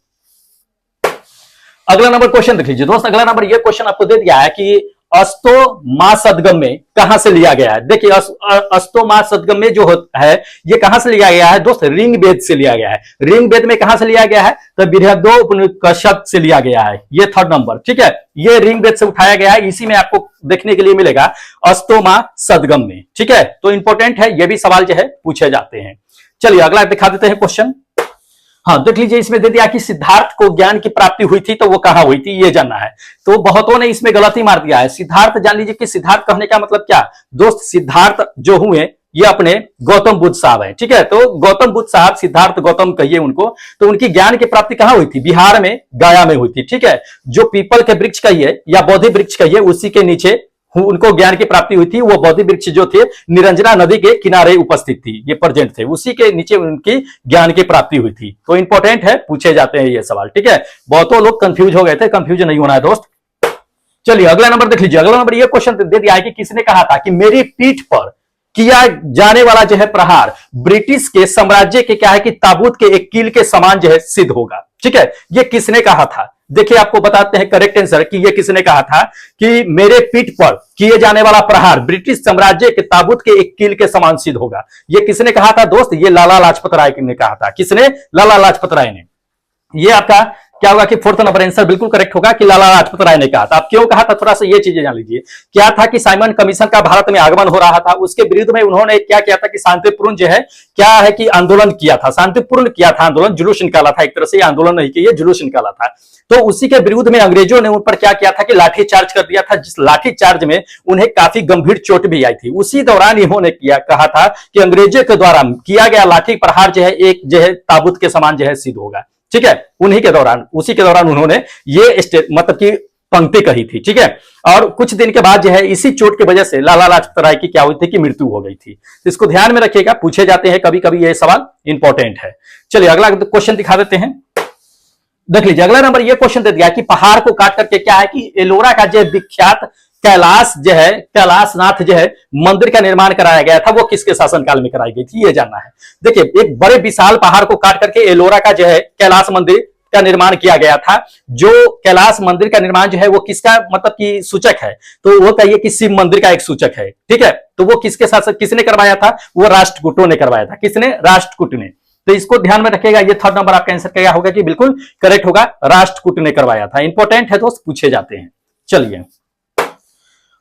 अगला नंबर क्वेश्चन देख लीजिए दोस्त। अगला नंबर ये क्वेश्चन आपको दे दिया है कि अस्तो मा सदगम में कहां से लिया गया है। देखिए अस्तो मा सदगम में जो है ये कहां से लिया गया है दोस्त? ऋग वेद से लिया गया है। ऋग वेद में कहां से लिया गया है? तो बृहदोपनिषद से लिया गया है। ये थर्ड नंबर। ठीक है, ये ऋग वेद से उठाया गया है। इसी में आपको देखने के लिए मिलेगा अस्तो मा सदगम में। ठीक है, तो इंपॉर्टेंट है, ये भी सवाल जो है पूछे जाते हैं। चलिए अगला दिखा देते हैं क्वेश्चन। हाँ देख लीजिए, इसमें दे दिया कि सिद्धार्थ को ज्ञान की प्राप्ति हुई थी, तो वो कहां हुई थी ये जानना है। तो बहुतों ने इसमें गलती मार दिया है। सिद्धार्थ जान लीजिए कि सिद्धार्थ कहने का मतलब क्या दोस्त? सिद्धार्थ जो हुए ये अपने गौतम बुद्ध साहब है। ठीक है, तो गौतम बुद्ध साहब, सिद्धार्थ गौतम कहिए उनको, तो उनकी ज्ञान की प्राप्ति कहां हुई थी? बिहार में गया में हुई थी। ठीक है, जो पीपल के वृक्ष कहिए या बोधि वृक्ष कहिए उसी के नीचे उनको ज्ञान की प्राप्ति हुई थी। वो बोधि वृक्ष जो थे निरंजना नदी के किनारे उपस्थित थी, ये प्रेजेंट थे, उसी के नीचे उनकी ज्ञान की प्राप्ति हुई थी। तो इंपॉर्टेंट है, पूछे जाते हैं ये सवाल। ठीक है, बहुतों लोग कंफ्यूज हो गए थे, कंफ्यूज नहीं होना है दोस्त। चलिए अगला नंबर देख लीजिए। अगला नंबर ये क्वेश्चन दे दिया है कि किसने कहा था कि मेरी पीठ पर किया जाने वाला जो है प्रहार ब्रिटिश के साम्राज्य के क्या है कि ताबूत के एक कील के समान जो है सिद्ध होगा। ठीक है, ये किसने कहा था? देखिए आपको बताते हैं करेक्ट आंसर कि ये किसने कहा था कि मेरे पीठ पर किए जाने वाला प्रहार ब्रिटिश साम्राज्य के ताबूत के एक कील के समान सिद्ध होगा। ये किसने कहा था दोस्त? ये लाला लाजपत राय ने कहा था। किसने? लाला लाजपत राय ने। ये आपका क्या होगा कि फोर्थ नंबर आंसर बिल्कुल करेक्ट होगा कि लाला लाजपत राय ने कहा था। अब क्यों कहा था थोड़ा सा ये चीजें जान लीजिए। क्या था कि साइमन कमीशन का भारत में आगमन हो रहा था, उसके विरुद्ध में उन्होंने क्या किया था कि शांतिपूर्ण जो है क्या है कि आंदोलन किया था, शांतिपूर्ण किया था आंदोलन, जुलूस निकाला था। एक तरह से आंदोलन नहीं किया, जुलूस निकाला था। तो उसी के विरुद्ध में अंग्रेजों ने उन पर क्या किया था कि लाठी चार्ज कर दिया था, जिस लाठी चार्ज में उन्हें काफी गंभीर चोट भी आई थी। उसी दौरान इन्होंने कहा था कि अंग्रेजों के द्वारा किया गया लाठी प्रहार जो है एक जो है ताबूत के समान जो है सिद्ध होगा। ठीक है, उन्हीं के दौरान, उसी के दौरान उन्होंने ये मतलब की पंक्ति कही थी। ठीक है, और कुछ दिन के बाद जो है इसी चोट की वजह से लाला लाजपत राय की क्या हुई थी कि मृत्यु हो गई थी। तो इसको ध्यान में रखिएगा, पूछे जाते हैं कभी कभी ये सवाल, इंपॉर्टेंट है। चलिए अगला क्वेश्चन दिखा देते हैं। देख लीजिए अगला नंबर ये क्वेश्चन दे दिया कि पहाड़ को काट करके क्या है कि एलोरा का जो विख्यात कैलाश जो है, कैलाशनाथ जो है मंदिर का निर्माण कराया गया था, वो किसके शासनकाल में कराई गई थी ये जानना है। देखिए एक बड़े विशाल पहाड़ को काट करके एलोरा का जो है कैलाश मंदिर का निर्माण किया गया था। जो कैलाश मंदिर का निर्माण जो है वो किसका मतलब कि सूचक है? तो वो कहिए कि शिव मंदिर का एक सूचक है। ठीक है, तो वो किसके शासक किसने करवाया था? वो राष्ट्रकूटों ने करवाया था। किसने? राष्ट्रकूट ने। तो इसको ध्यान में रखिएगा, ये थर्ड नंबर आपका आंसर क्या होगा कि बिल्कुल करेक्ट होगा, राष्ट्रकूट ने करवाया था। इंपॉर्टेंट है दोस्त, पूछे जाते हैं। चलिए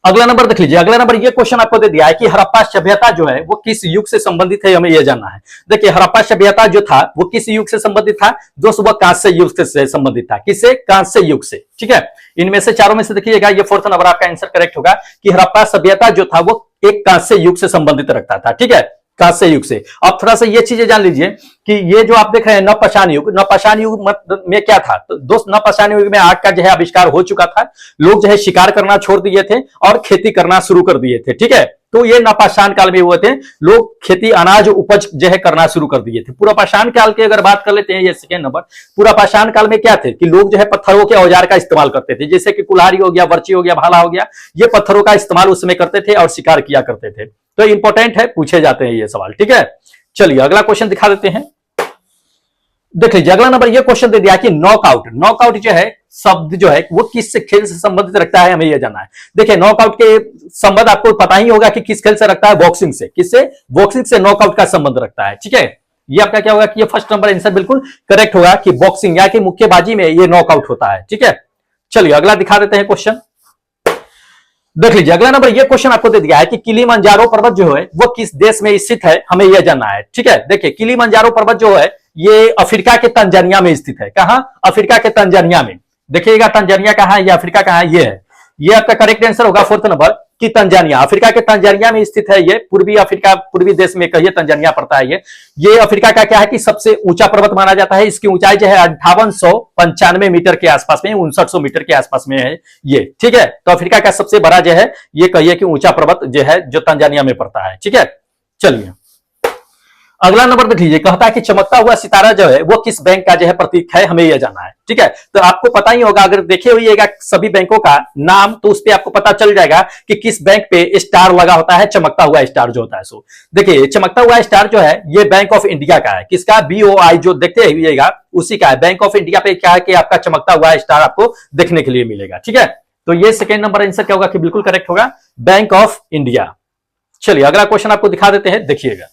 अगला नंबर देख लीजिए। अगला नंबर ये क्वेश्चन आपको दे दिया है कि हड़प्पा सभ्यता जो है वो किस युग से संबंधित है, हमें यह जानना है। देखिए हड़प्पा सभ्यता जो था वो किस युग से संबंधित था दोस्त? वह कांस्य युग से संबंधित था। किससे? कांस्य युग से। ठीक है, इनमें से चारों में से देखिएगा, ये फोर्थ नंबर आपका आंसर करेक्ट होगा कि हड़प्पा सभ्यता जो था वो एक कांस्य युग से संबंधित रखता था। ठीक है, कांस्य युग से। अब थोड़ा सा ये चीजें जान लीजिए कि ये जो आप देख रहे हैं नवपाषाण युग, नवपाषाण युग में क्या था? तो दोस्त नवपाषाण युग में आग का जो है आविष्कार हो चुका था। लोग जो है शिकार करना छोड़ दिए थे और खेती करना शुरू कर दिए थे। ठीक है, तो ये नवपाषाण काल में हुए थे, लोग खेती अनाज उपज जो है करना शुरू कर दिए थे। पूरा पाषाण काल की अगर बात कर लेते हैं, ये सेकेंड नंबर, पूरा पाषाण काल में क्या थे कि लोग जो है पत्थरों के औजार का इस्तेमाल करते थे, जैसे कि कुल्हाड़ी हो गया, वर्ची हो गया, भाला हो गया, ये पत्थरों का इस्तेमाल उस समय करते थे और शिकार किया करते थे। तो इंपॉर्टेंट है, पूछे जाते हैं ये सवाल, ठीक है। चलिए अगला क्वेश्चन दिखा देते हैं। देख लीजिए अगला नंबर, ये क्वेश्चन दे दिया कि नॉकआउट, नॉकआउट जो है शब्द जो है वो किस खेल से संबंधित रखता है, हमें यह जानना है। देखिए नॉकआउट के संबंध आपको पता ही होगा कि किस खेल से रखता है, बॉक्सिंग से। किससे? बॉक्सिंग से नॉकआउट का संबंध रखता है, ठीक है। ये आपका क्या होगा कि ये फर्स्ट नंबर आंसर बिल्कुल करेक्ट होगा कि बॉक्सिंग या कि मुक्केबाजी में ये नॉकआउट होता है, ठीक है। चलिए अगला दिखा देते हैं क्वेश्चन। देख लीजिए अगला नंबर, ये क्वेश्चन आपको दे दिया है कि किलिमंजारो पर्वत जो है वो किस देश में स्थित है, हमें यह जानना है, ठीक है। देखिए किलिमंजारो पर्वत जो है ये अफ्रीका के तंजानिया में स्थित है। कहां? अफ्रीका के तंजानिया में। देखिएगा तंजानिया कहां है या अफ्रीका कहां है, ये है। ये आपका करेक्ट आंसर होगा फोर्थ नंबर कि तंजानिया, अफ्रीका के तंजानिया में स्थित है ये। पूर्वी अफ्रीका, पूर्वी देश में कहिए तंजानिया पड़ता है ये अफ्रीका का क्या है कि सबसे ऊंचा पर्वत माना जाता है। इसकी ऊंचाई जो है 5895 मीटर के आसपास में, 5900 मीटर के आसपास में है ये, ठीक है। तो अफ्रीका का सबसे बड़ा जो है ये कहिए कि ऊंचा पर्वत जो है जो तंजानिया में पड़ता है, ठीक है। चलिए अगला नंबर देख लीजिए, कहता है कि चमकता हुआ सितारा जो है वो किस बैंक का जो है प्रतीक है, हमें यह जानना है, ठीक है। तो आपको पता ही होगा, अगर देखे होइएगा सभी बैंकों का नाम तो उस पर आपको पता चल जाएगा कि किस बैंक पे स्टार लगा होता है, चमकता हुआ स्टार जो होता है। सो देखिए चमकता हुआ स्टार जो है ये बैंक ऑफ इंडिया का है। किसका? BOI जो देखते हुइएगा उसी का है। बैंक ऑफ इंडिया पे क्या है कि आपका चमकता हुआ स्टार आपको देखने के लिए मिलेगा, ठीक है। तो ये सेकेंड नंबर आंसर क्या होगा कि बिल्कुल करेक्ट होगा, बैंक ऑफ इंडिया। चलिए अगला क्वेश्चन आपको दिखा देते हैं, देखिएगा।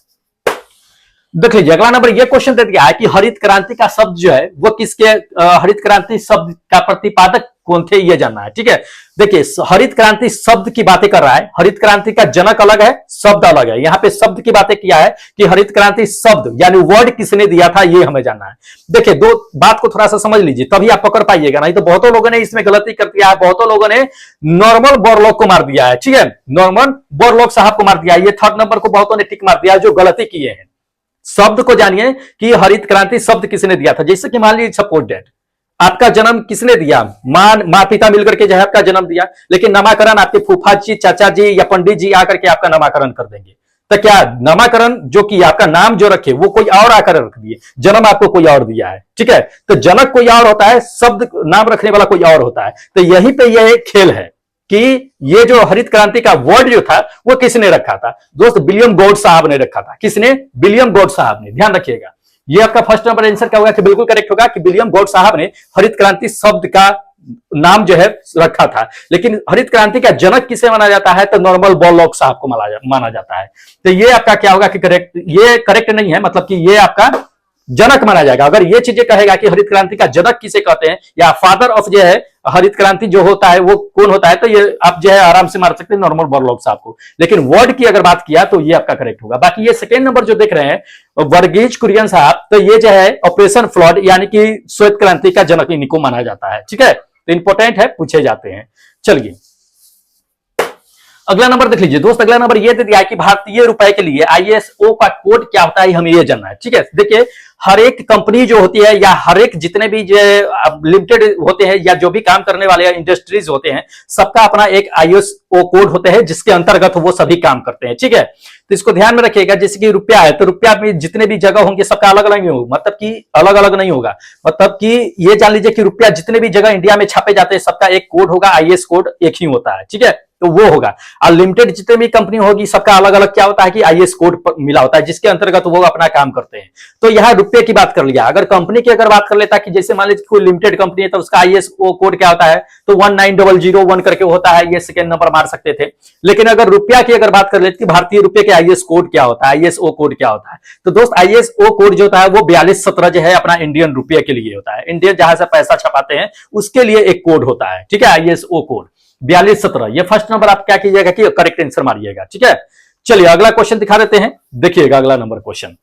देख लीजिए अगला नंबर, ये क्वेश्चन दे दिया है कि हरित क्रांति का शब्द जो है वो किसके, हरित क्रांति शब्द का प्रतिपादक कौन थे, ये जानना है, ठीक है। देखिए हरित क्रांति शब्द की बातें कर रहा है, हरित क्रांति का जनक अलग है, शब्द अलग है। यहाँ पे शब्द की बातें किया है कि हरित क्रांति शब्द यानी वर्ड किसने दिया था, ये हमें जानना है। देखिए दो बात को थोड़ा सा समझ लीजिए तभी आप पकड़ पाइएगा, नहीं तो बहुतों लोगों ने इसमें गलती कर दिया है। बहुतों लोगों ने नॉर्मल बोरलॉग को मार दिया है, ठीक है, नॉर्मल बोरलॉग साहब को मार दिया है। ये थर्ड नंबर को बहुतों ने टिक मार दिया है जो गलती किए हैं। शब्द को जानिए कि हरित क्रांति शब्द किसने दिया था। जैसे कि मान लीजिए सपोज डेट आपका जन्म किसने दिया, माँ पिता मिलकर के जो है आपका जन्म दिया, लेकिन नामाकरण आपके फूफा जी, चाचा जी या पंडित जी आकर के आपका नामाकरण कर देंगे। तो क्या नामाकरण जो किया, आपका नाम जो रखे वो कोई और आकर रख दिए, जन्म आपको कोई और दिया है, ठीक है। तो जनक कोई और होता है, शब्द नाम रखने वाला कोई और होता है। तो यहीं पे यह एक खेल है कि ये जो हरित क्रांति का वर्ड जो था वो किसने रखा था दोस्त, विलियम गॉड साहब ने रखा था। किसने? विलियम गॉड साहब ने। ध्यान रखिएगा ये आपका फर्स्ट नंबर आंसर क्या होगा कि बिल्कुल करेक्ट होगा कि विलियम गॉड साहब ने हरित क्रांति शब्द का नाम जो है रखा था। लेकिन हरित क्रांति का जनक किसे माना जाता है, तो नॉर्मल बोरलॉग साहब को माना जाता है। तो ये आपका क्या होगा कि करेक्ट, ये करेक्ट नहीं है, मतलब कि ये आपका जनक माना जाएगा। अगर ये चीजें कहेगा कि हरित क्रांति का जनक किसे कहते हैं या फादर ऑफ जो है हरित क्रांति जो होता है वो कौन होता है, तो ये आप जो है आराम से मार सकते हैं नॉर्मल बोरलॉग साहब को। लेकिन वर्ड की अगर बात किया तो ये आपका करेक्ट होगा। बाकी ये सेकेंड नंबर जो देख रहे हैं वर्गीज कुरियन साहब, तो ये जो है ऑपरेशन फ्लड यानी कि श्वेत क्रांति का जनक इनको माना जाता है, ठीक है। तो इंपॉर्टेंट है, पूछे जाते हैं। चलिए अगला नंबर देख लीजिए दोस्त। अगला नंबर ये दे दिया है कि भारतीय रुपए के लिए ISO का कोड क्या होता है, हमें ये जानना है, ठीक है। देखिए हर एक कंपनी जो होती है या हर एक जितने भी जो लिमिटेड होते हैं या जो भी काम करने वाले इंडस्ट्रीज होते हैं, सबका अपना एक ISO कोड होते हैं जिसके अंतर्गत वो सभी काम करते हैं, ठीक है। तो इसको ध्यान में रखिएगा। जैसे कि रुपया है तो रुपया में जितने भी जगह होंगे सबका अलग अलग नहीं होगा, मतलब कि अलग अलग नहीं होगा, मतलब कि ये जान लीजिए कि रुपया जितने भी जगह इंडिया में छापे जाते हैं सबका एक कोड होगा, IS कोड एक ही होता है, ठीक है। तो वो होगा। और लिमिटेड जितने भी कंपनी होगी सबका अलग अलग क्या होता है कि IS कोड मिला होता है जिसके अंतर्गत वो अपना काम करते हैं। तो यहाँ रुपये की बात कर लिया। अगर कंपनी की अगर बात कर लेता कि जैसे मान लीजिए कोई लिमिटेड कंपनी है तो उसका ISO कोड क्या होता है, तो 19001 करके होता है, ये सेकेंड नंबर मार सकते थे। लेकिन अगर रुपया की अगर बात कर लेते भारतीय रुपये के IS कोड क्या होता है, ISO कोड क्या होता है, तो दोस्त ISO कोड जो होता है वो 4217 जो है अपना इंडियन रुपये के लिए होता है। इंडियन जहां से पैसा छपाते हैं उसके लिए एक कोड होता है, ठीक है, ISO कोड 4217। ये फर्स्ट नंबर आप क्या कीजिएगा कि करेक्ट आंसर मारिएगा, ठीक है। चलिए अगला क्वेश्चन दिखा देते हैं, देखिएगा अगला नंबर क्वेश्चन।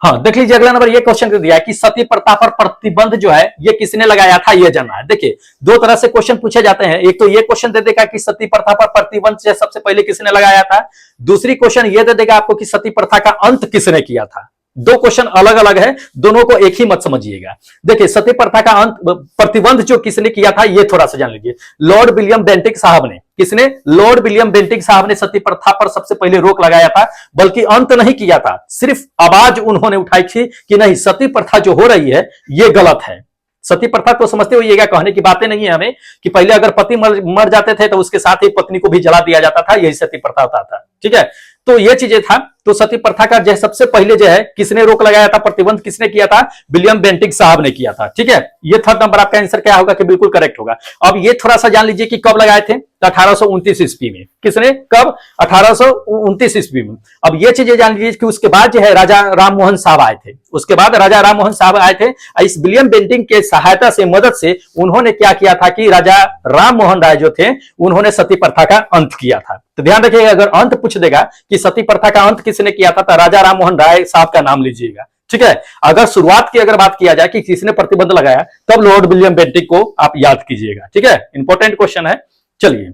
हाँ देख लीजिए अगला नंबर ये क्वेश्चन दे दिया है कि सती प्रथा पर प्रतिबंध जो है ये किसने लगाया था, ये जानना है। देखिए दो तरह से क्वेश्चन पूछे जाते हैं। एक तो ये क्वेश्चन दे देगा कि सती प्रथा पर प्रतिबंध सबसे पहले किसने लगाया था। दूसरी क्वेश्चन ये दे देगा आपको कि सती प्रथा का अंत किसने किया था। दो क्वेश्चन अलग अलग है, दोनों को एक ही मत समझिएगा। देखिए सती प्रथा का अंत प्रतिबंध जो किसने किया था ये थोड़ा सा जान लीजिए। लॉर्ड विलियम बेंटिक साहब ने, किसने? लॉर्ड विलियम बेंटिक साहब ने सती प्रथा पर सबसे पहले रोक लगाया था, बल्कि अंत नहीं किया था, सिर्फ आवाज उन्होंने उठाई थी कि नहीं सती प्रथा जो हो रही है ये गलत है। सती प्रथा को समझते होइएगा, कहने की बातें नहीं है हमें कि पहले अगर पति मर जाते थे तो उसके साथ ही पत्नी को भी जला दिया जाता था, यही सती प्रथा होता था। ठीक है, तो ये चीजें था। तो सती प्रथा का जो सबसे पहले जो है किसने रोक लगाया था, प्रतिबंध किसने किया था? विलियम बेंटिक साहब ने किया था। ठीक है, ये थर्ड नंबर आपका आंसर क्या होगा कि बिल्कुल करेक्ट होगा। अब ये थोड़ा सा जान लीजिए कि कब लगाए थे? 1829 ईस्वी में। किसने? कब? 1829 ईस्वी में। अब ये चीजें जान लीजिए कि उसके बाद जो है राजा राम मोहन साहब आए थे, उसके बाद राजा राम मोहन साहब आए थे। इस विलियम बेंटिक के सहायता से, मदद से उन्होंने क्या किया था कि राजा राम मोहन राय जो थे उन्होंने सती प्रथा का अंत किया था। तो ध्यान रखिएगा, अगर अंत पूछ देगा कि सती प्रथा का अंत किसने किया था तो राजा राम मोहन राय साहब का नाम लीजिएगा। ठीक है, अगर शुरुआत की अगर बात किया जाए कि किसने प्रतिबंध लगाया तब लॉर्ड विलियम बेंटिक को आप याद कीजिएगा। ठीक है, इंपॉर्टेंट क्वेश्चन है। चलिए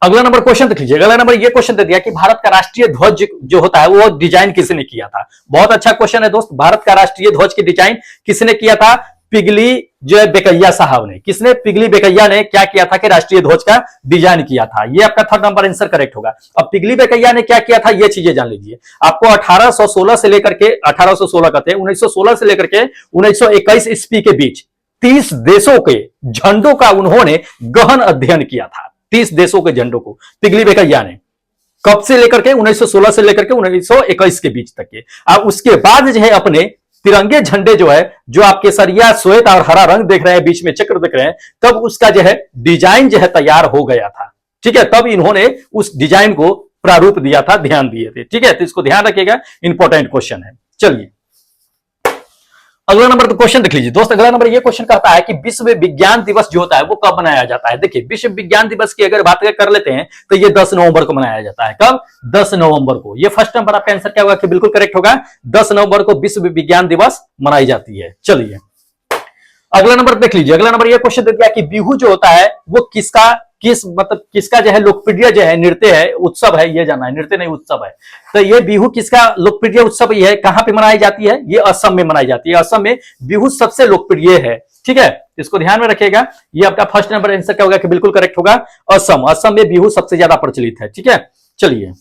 अगला नंबर क्वेश्चन देख लीजिए। अगला नंबर ये क्वेश्चन दे दिया कि भारत का राष्ट्रीय ध्वज जो होता है वो डिजाइन किसने किया था? बहुत अच्छा क्वेश्चन है दोस्त। भारत का राष्ट्रीय ध्वज की डिजाइन किसने किया था? पिगली जो है बेकैया साहब ने। किसने? पिगली बेकैया ने क्या किया था कि राष्ट्रीय ध्वज का डिजाइन किया था। ये आपका थर्ड नंबर आंसर करेक्ट होगा। अब पिगली बेकैया ने क्या किया था ये चीजें जान लीजिए। आपको 1816 से लेकर के 1816 कहते हैं 1916 से लेकर के 1921 ईस्वी के बीच 30 देशों के झंडों का उन्होंने गहन अध्ययन किया था। 30 देशों के झंडों को पिगली बेकैया ने कब से लेकर के 1916 से लेकर के 1921 के बीच तक के। अब उसके बाद जो है अपने तिरंगे झंडे जो है, जो आप केसरिया श्वेत और हरा रंग देख रहे हैं, बीच में चक्र देख रहे हैं, तब उसका जो है डिजाइन जो है तैयार हो गया था। ठीक है, तब इन्होंने उस डिजाइन को प्रारूप दिया था, ध्यान दिए थे। ठीक है, तो इसको ध्यान रखिएगा, इंपॉर्टेंट क्वेश्चन है। चलिए अगला नंबर तो क्वेश्चन देख लीजिए दोस्त। अगला नंबर ये क्वेश्चन कहता है कि विश्व विज्ञान दिवस जो होता है वो कब मनाया जाता है? देखिए विश्व विज्ञान दिवस की अगर बात कर लेते हैं तो ये 10 नवंबर को मनाया जाता है। कब? 10 नवंबर को। ये फर्स्ट नंबर आपका आंसर क्या होगा कि बिल्कुल करेक्ट होगा। 10 नवंबर को विश्व विज्ञान दिवस मनाई जाती है। चलिए अगला नंबर देख लीजिए। अगला नंबर ये क्वेश्चन दे दिया कि बिहू जो होता है वो किसका जो है लोकप्रिय जो है नृत्य है, उत्सव है, ये जाना है। नृत्य नहीं उत्सव है। तो ये बिहू किसका लोकप्रिय उत्सव ये है, कहां पे मनाई जाती है? ये असम में मनाई जाती है। असम में बिहू सबसे लोकप्रिय है। ठीक है, इसको ध्यान में रखिएगा। ये आपका फर्स्ट नंबर आंसर क्या होगा कि बिल्कुल करेक्ट होगा। असम में बिहू सबसे ज्यादा प्रचलित है। ठीक है, चलिए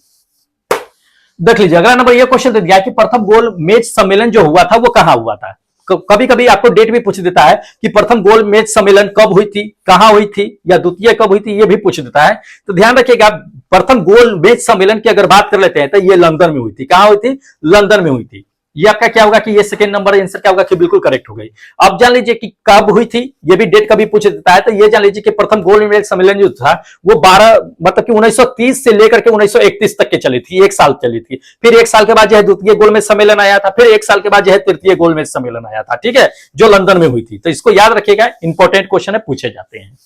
देख लीजिए। अगला नंबर ये क्वेश्चन दे दिया कि प्रथम गोल मेज सम्मेलन जो हुआ था वो कहां हुआ था? कभी कभी आपको डेट भी पूछ देता है कि प्रथम गोल मेज सम्मेलन कब हुई थी, कहां हुई थी, या द्वितीय कब हुई थी, ये भी पूछ देता है। तो ध्यान रखिएगा, प्रथम गोल मेज सम्मेलन की अगर बात कर लेते हैं तो ये लंदन में हुई थी। कहां हुई थी? लंदन में हुई थी। ये आपका क्या होगा कि ये सेकंड नंबर आंसर क्या होगा कि बिल्कुल करेक्ट हो गई। अब जान लीजिए कि कब हुई थी, ये भी डेट कभी पूछ देता है। तो ये जान लीजिए कि प्रथम गोल मेज सम्मेलन जो था वो 12 मतलब कि 1930 से लेकर के 1931 तक के चली थी। 1 साल चली थी। फिर 1 साल के बाद जो है द्वितीय गोल मेज सम्मेलन आया था। फिर 1 साल के बाद जो है तृतीय गोल मेज सम्मेलन आया था। ठीक है, जो लंदन में हुई थी। तो इसको याद रखिएगा, इंपॉर्टेंट क्वेश्चन है, पूछे जाते हैं।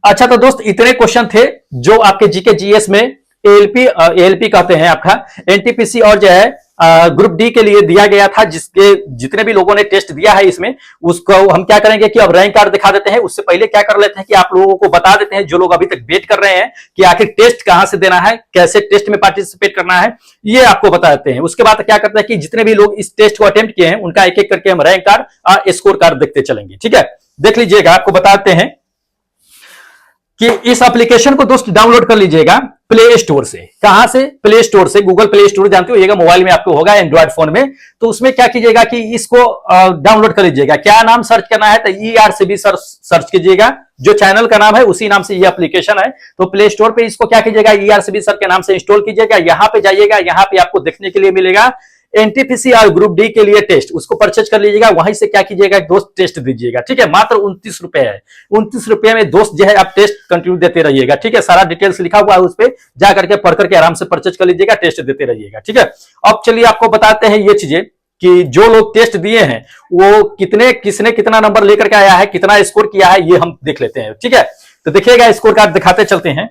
अच्छा तो दोस्त इतने क्वेश्चन थे जो आपके जीके जीएस में एएलपी कहते हैं आपका एनटीपीसी और जो है ग्रुप डी के लिए दिया गया था। जिसके जितने भी लोगों ने टेस्ट दिया है इसमें, उसको हम क्या करेंगे कि अब रैंक कार्ड दिखा देते हैं। उससे पहले क्या कर लेते हैं कि आप लोगों को बता देते हैं, जो लोग अभी तक वेट कर रहे हैं कि आखिर टेस्ट कहां से देना है, कैसे टेस्ट में पार्टिसिपेट करना है, ये आपको बता देते हैं। उसके बाद क्या करते हैं कि जितने भी लोग इस टेस्ट को अटेम्प्ट किए हैं उनका एक एक करके हम रैंक कार्ड और स्कोर कार्ड देखते चलेंगे। ठीक है, देख लीजिएगा, आपको बताते हैं कि इस एप्लीकेशन को दोस्त डाउनलोड कर लीजिएगा प्ले स्टोर से। कहां से? प्ले स्टोर से। गूगल प्ले स्टोर जानते हो, मोबाइल में आपको होगा, एंड्रॉइड फोन में। तो उसमें क्या कीजिएगा कि इसको डाउनलोड कर लीजिएगा। क्या नाम सर्च करना है? तो ERCB सर्च कीजिएगा। जो चैनल का नाम है उसी नाम से ये एप्लीकेशन है। तो प्ले स्टोर पे इसको क्या कीजिएगा, ERCB सर के नाम से इंस्टॉल कीजिएगा। यहां पे जाइएगा, यहां पे आपको देखने के लिए मिलेगा एनटीपीसी और ग्रुप डी के लिए टेस्ट, उसको परचेज कर लीजिएगा। वहीं से क्या कीजिएगा दोस्त, टेस्ट दीजिएगा। ठीक है, मात्र 29 रुपए है। 29 रुपए में दोस्त जो है आप टेस्ट कंटिन्यू देते रहिएगा। ठीक है, सारा डिटेल्स लिखा हुआ है उस पर, जा करके पढ़ करके आराम से परचेज कर लीजिएगा, टेस्ट देते रहिएगा। ठीक है, अब चलिए आपको बताते हैं ये चीजें कि जो लोग टेस्ट दिए हैं वो किसने कितना नंबर लेकर के आया है, कितना स्कोर किया है, ये हम देख लेते हैं। ठीक है, तो देखिएगा स्कोर कार्ड दिखाते चलते हैं।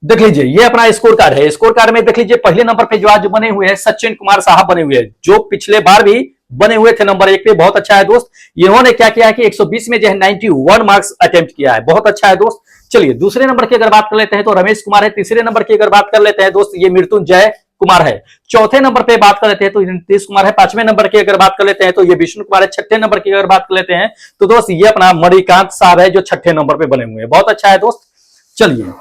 देख लीजिए, ये अपना स्कोर कार्ड है। स्कोर कार्ड में देख लीजिए पहले नंबर पे जो आज बने हुए हैं सचिन कुमार साहब बने हुए हैं, जो पिछले बार भी बने हुए थे नंबर 1 पे। बहुत अच्छा है दोस्त। इन्होंने क्या किया है कि 120 में जो है 91 मार्क्स अटेम्प्ट किया है। बहुत अच्छा है दोस्त। चलिए दूसरे नंबर की अगर बात कर लेते हैं तो रमेश कुमार है। तीसरे नंबर की अगर बात कर लेते हैं दोस्त, ये मृत्युंजय कुमार है। चौथे नंबर पे बात कर लेते हैं तो नीतीश कुमार है। पांचवें नंबर की अगर बात कर लेते हैं तो ये विष्णु कुमार है। छठे नंबर की अगर बात कर लेते हैं तो दोस्त ये अपना मणिकांत साहब है जो छठे नंबर पे बने हुए हैं। बहुत अच्छा है दोस्त। चलिए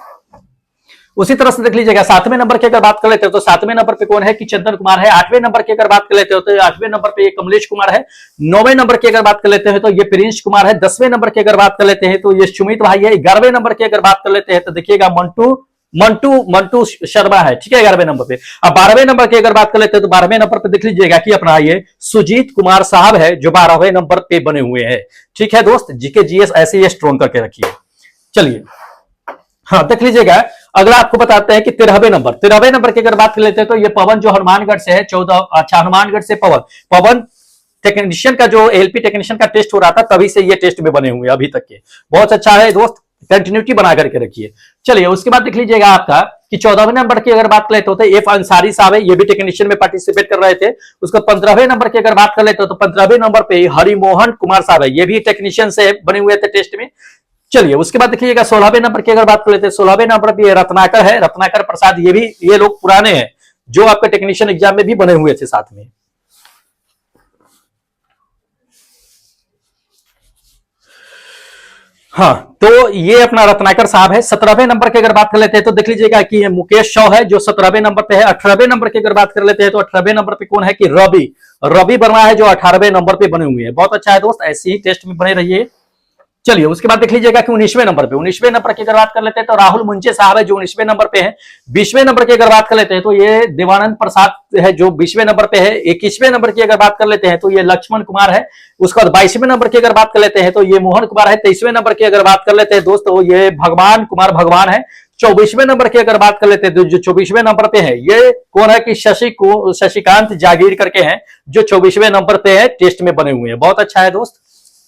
उसी तरह से देख लीजिएगा सातवें नंबर की अगर बात कर लेते हो तो सातवें नंबर पे कौन है कि चंदन कुमार है। आठवें नंबर की अगर बात कर लेते हो तो आठवें नंबर पे कमलेश कुमार है। नौवें नंबर की अगर बात कर लेते हैं तो ये प्रिंस कुमार है। 10वें नंबर की अगर बात कर लेते हैं तो ये सुमित भाई है। 11वें नंबर की अगर बात कर लेते हैं तो देखिएगा मंटू शर्मा है, ठीक है 11वें नंबर पे। अब 12वें नंबर की अगर बात कर लेते हैं तो 12वें नंबर पे देख लीजिएगा कि अपना ये सुजीत कुमार साहब है जो 12वें नंबर पे बने हुए हैं। ठीक है दोस्त, जीके जीएस ऐसे ही स्ट्रॉन्ग करके रखिए। चलिए हाँ देख लीजिएगा अगला आपको बताते हैं कि 13वें नंबर की अगर बात कर लेते हैं तो ये पवन जो हनुमानगढ़ से है 14। अच्छा हनुमानगढ़ से पवन टेक्नीशियन का जो एलपी टेक्नीशियन का टेस्ट हो रहा था तभी से ये टेस्ट में बने हुए अभी तक के। बहुत अच्छा है दोस्त, कंटिन्यूटी बना करके रखिए। चलिए उसके बाद देख लीजिएगा आपका कि 14वें नंबर की अगर बात कर लेते होते एफ अंसारी साहब है, ये भी टेक्नीशियन में पार्टिसिपेट कर रहे थे। उसको 15वें नंबर की अगर बात कर लेते हो तो 15वें नंबर पे हरिमोहन कुमार साहब है, ये भी टेक्नीशियन से बने हुए थे टेस्ट में। चलिए उसके बाद देखिएगा 16वें नंबर की अगर बात कर लेते हैं 16वें नंबर पे रत्नाकर है, रत्नाकर प्रसाद, ये लोग पुराने हैं जो आपके टेक्नीशियन एग्जाम में भी बने हुए थे साथ में। हाँ तो ये अपना रत्नाकर साहब है। 17वें नंबर की अगर बात कर लेते हैं तो देख लीजिएगा कि मुकेश शॉ है जो 17वें नंबर पे है। 18वें नंबर की अगर बात कर लेते हैं तो 18वें नंबर पे कौन है कि रवि वर्मा है जो 18वें नंबर पे बने हुए हैं। बहुत अच्छा है दोस्त, ऐसे ही टेस्ट में बने रहिए। चलिए उसके बाद देख लीजिएगा कि 19वें नंबर की अगर बात कर लेते हैं तो राहुल मुंजे साहब है जो 19वें नंबर पे है। 20वें नंबर की अगर बात कर लेते हैं तो ये देवानंद प्रसाद है जो 20वें नंबर पे है। 21वें नंबर की अगर बात कर लेते हैं तो ये लक्ष्मण कुमार है। उसके बाद 22वें नंबर की अगर बात कर लेते हैं तो ये मोहन कुमार है। 23वें नंबर की अगर बात कर लेते हैं दोस्तों ये भगवान कुमार भगवान है। 24वें नंबर की अगर बात कर लेते हैं तो जो 24वें नंबर पे है ये कौन है कि शशिकांत जागीर करके हैं जो 24वें नंबर पे है, टेस्ट में बने हुए हैं। बहुत अच्छा है दोस्त।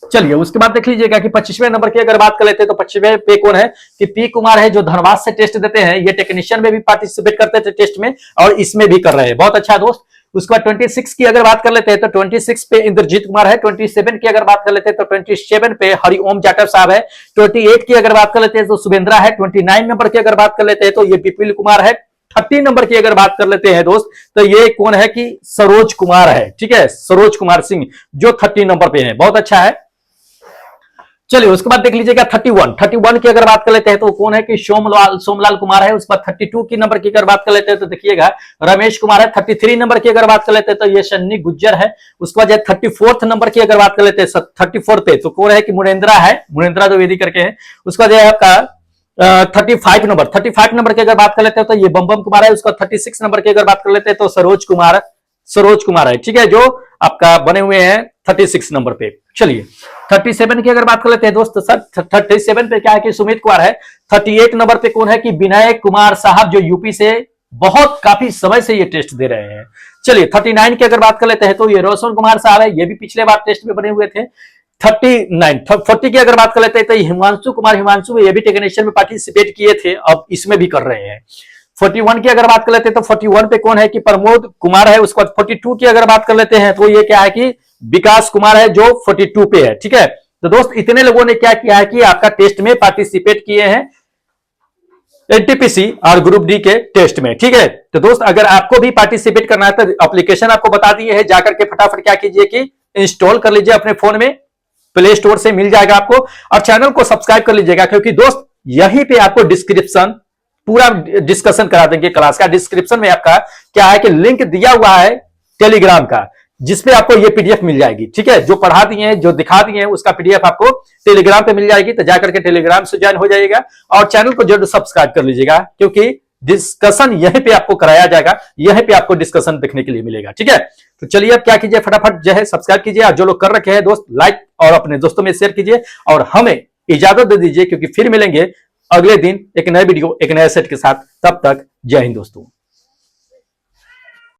चलिए उसके बाद देख लीजिएगा कि 25वें नंबर की अगर बात कर लेते हैं तो 25वें पे कौन है कि पी कुमार है जो धनबाद से टेस्ट देते हैं। ये टेक्नीशियन में भी पार्टिसिपेट करते थे टेस्ट में और इसमें भी कर रहे हैं। बहुत अच्छा दोस्त। उसके बाद 26 की अगर बात कर लेते हैं तो 26 पे इंद्रजीत कुमार है। 27 की अगर बात कर लेते हैं तो 27 पे हरिओम जाटव साहब है। 28 की अगर बात कर लेते हैं तो शुभेंद्रा है। 29 नंबर की अगर बात कर लेते हैं तो ये विपिल कुमार है। 30 नंबर की अगर बात कर लेते हैं दोस्त तो ये कौन है कि सरोज कुमार है, ठीक है सरोज कुमार सिंह जो 30 नंबर पे है। बहुत अच्छा है। चलिए उसके बाद देख लीजिएगा 31 की अगर बात कर लेते हैं तो कौन है कि सोमलाल कुमार है। उसके बाद 32 की नंबर की अगर बात कर लेते हैं तो देखिएगा रमेश कुमार है। 33 नंबर की अगर बात कर लेते हैं तो ये सन्नी गुज्जर है। उसके बाद 34th नंबर की अगर बात कर लेते हैं 34 पे तो कौन है कि मुनेंद्रा है, मुनेंद्रा द्विवेदी करके है। उसके बाद आपका 35 नंबर की अगर बात कर लेते हैं तो ये बम कुमार है। उसका 36 नंबर की अगर बात कर लेते हैं तो सरोज कुमार है, ठीक है जो आपका बने हुए हैं 36 नंबर पे। चलिए 37 की अगर बात कर लेते हैं दोस्त सर 37 पे क्या है कि सुमित कुमार है। 38 नंबर पे कौन है कि विनय कुमार साहब जो यूपी से बहुत काफी समय से ये टेस्ट दे रहे हैं। चलिए 39 की अगर बात कर लेते हैं तो ये रोशन कुमार साहब है, ये भी पिछले बार टेस्ट में बने हुए थे। 40 की अगर बात कर लेते हैं तो हिमांशु ये भी टेक्नीशियन में पार्टिसिपेट किए थे, अब इसमें भी कर रहे हैं। 41 की अगर बात कर लेते हैं तो 41 पे कौन है कि प्रमोद कुमार है। उसके बाद 42 की अगर बात कर लेते हैं तो ये क्या है कि विकास कुमार है जो 42 पे है, ठीक है। तो दोस्त इतने लोगों ने क्या किया है कि आपका टेस्ट में पार्टिसिपेट किए हैं एनटीपीसी और ग्रुप डी के टेस्ट में, ठीक है। तो दोस्त अगर आपको भी पार्टिसिपेट करना है तो एप्लीकेशन आपको बता दिए है, जाकर के फटाफट क्या कीजिए कि इंस्टॉल कर लीजिए अपने फोन में, प्ले स्टोर से मिल जाएगा आपको। और चैनल को सब्सक्राइब कर लीजिएगा क्योंकि दोस्त यहीं पे आपको डिस्क्रिप्शन पूरा डिस्कशन करा देंगे क्लास का। डिस्क्रिप्शन में आपका क्या है कि लिंक दिया हुआ है टेलीग्राम का जिसपे आपको ये पीडीएफ मिल जाएगी, ठीक है। जो पढ़ा दिए हैं जो दिखा दिए हैं उसका पीडीएफ आपको टेलीग्राम पे मिल जाएगी। तो जाकर के टेलीग्राम से ज्वाइन हो जाइएगा और चैनल को जरूर सब्सक्राइब कर लीजिएगा क्योंकि डिस्कशन यहीं पे आपको कराया जाएगा, यहीं पे आपको डिस्कशन देखने के लिए मिलेगा, ठीक है। तो चलिए अब क्या कीजिए फटाफट जो है सब्सक्राइब कीजिए और जो लोग कर रखे हैं दोस्त लाइक और अपने दोस्तों में शेयर कीजिए और हमें इजाजत दे दीजिए क्योंकि फिर मिलेंगे अगले दिन एक नए वीडियो एक नए सेट के साथ। तब तक जय हिंद दोस्तों।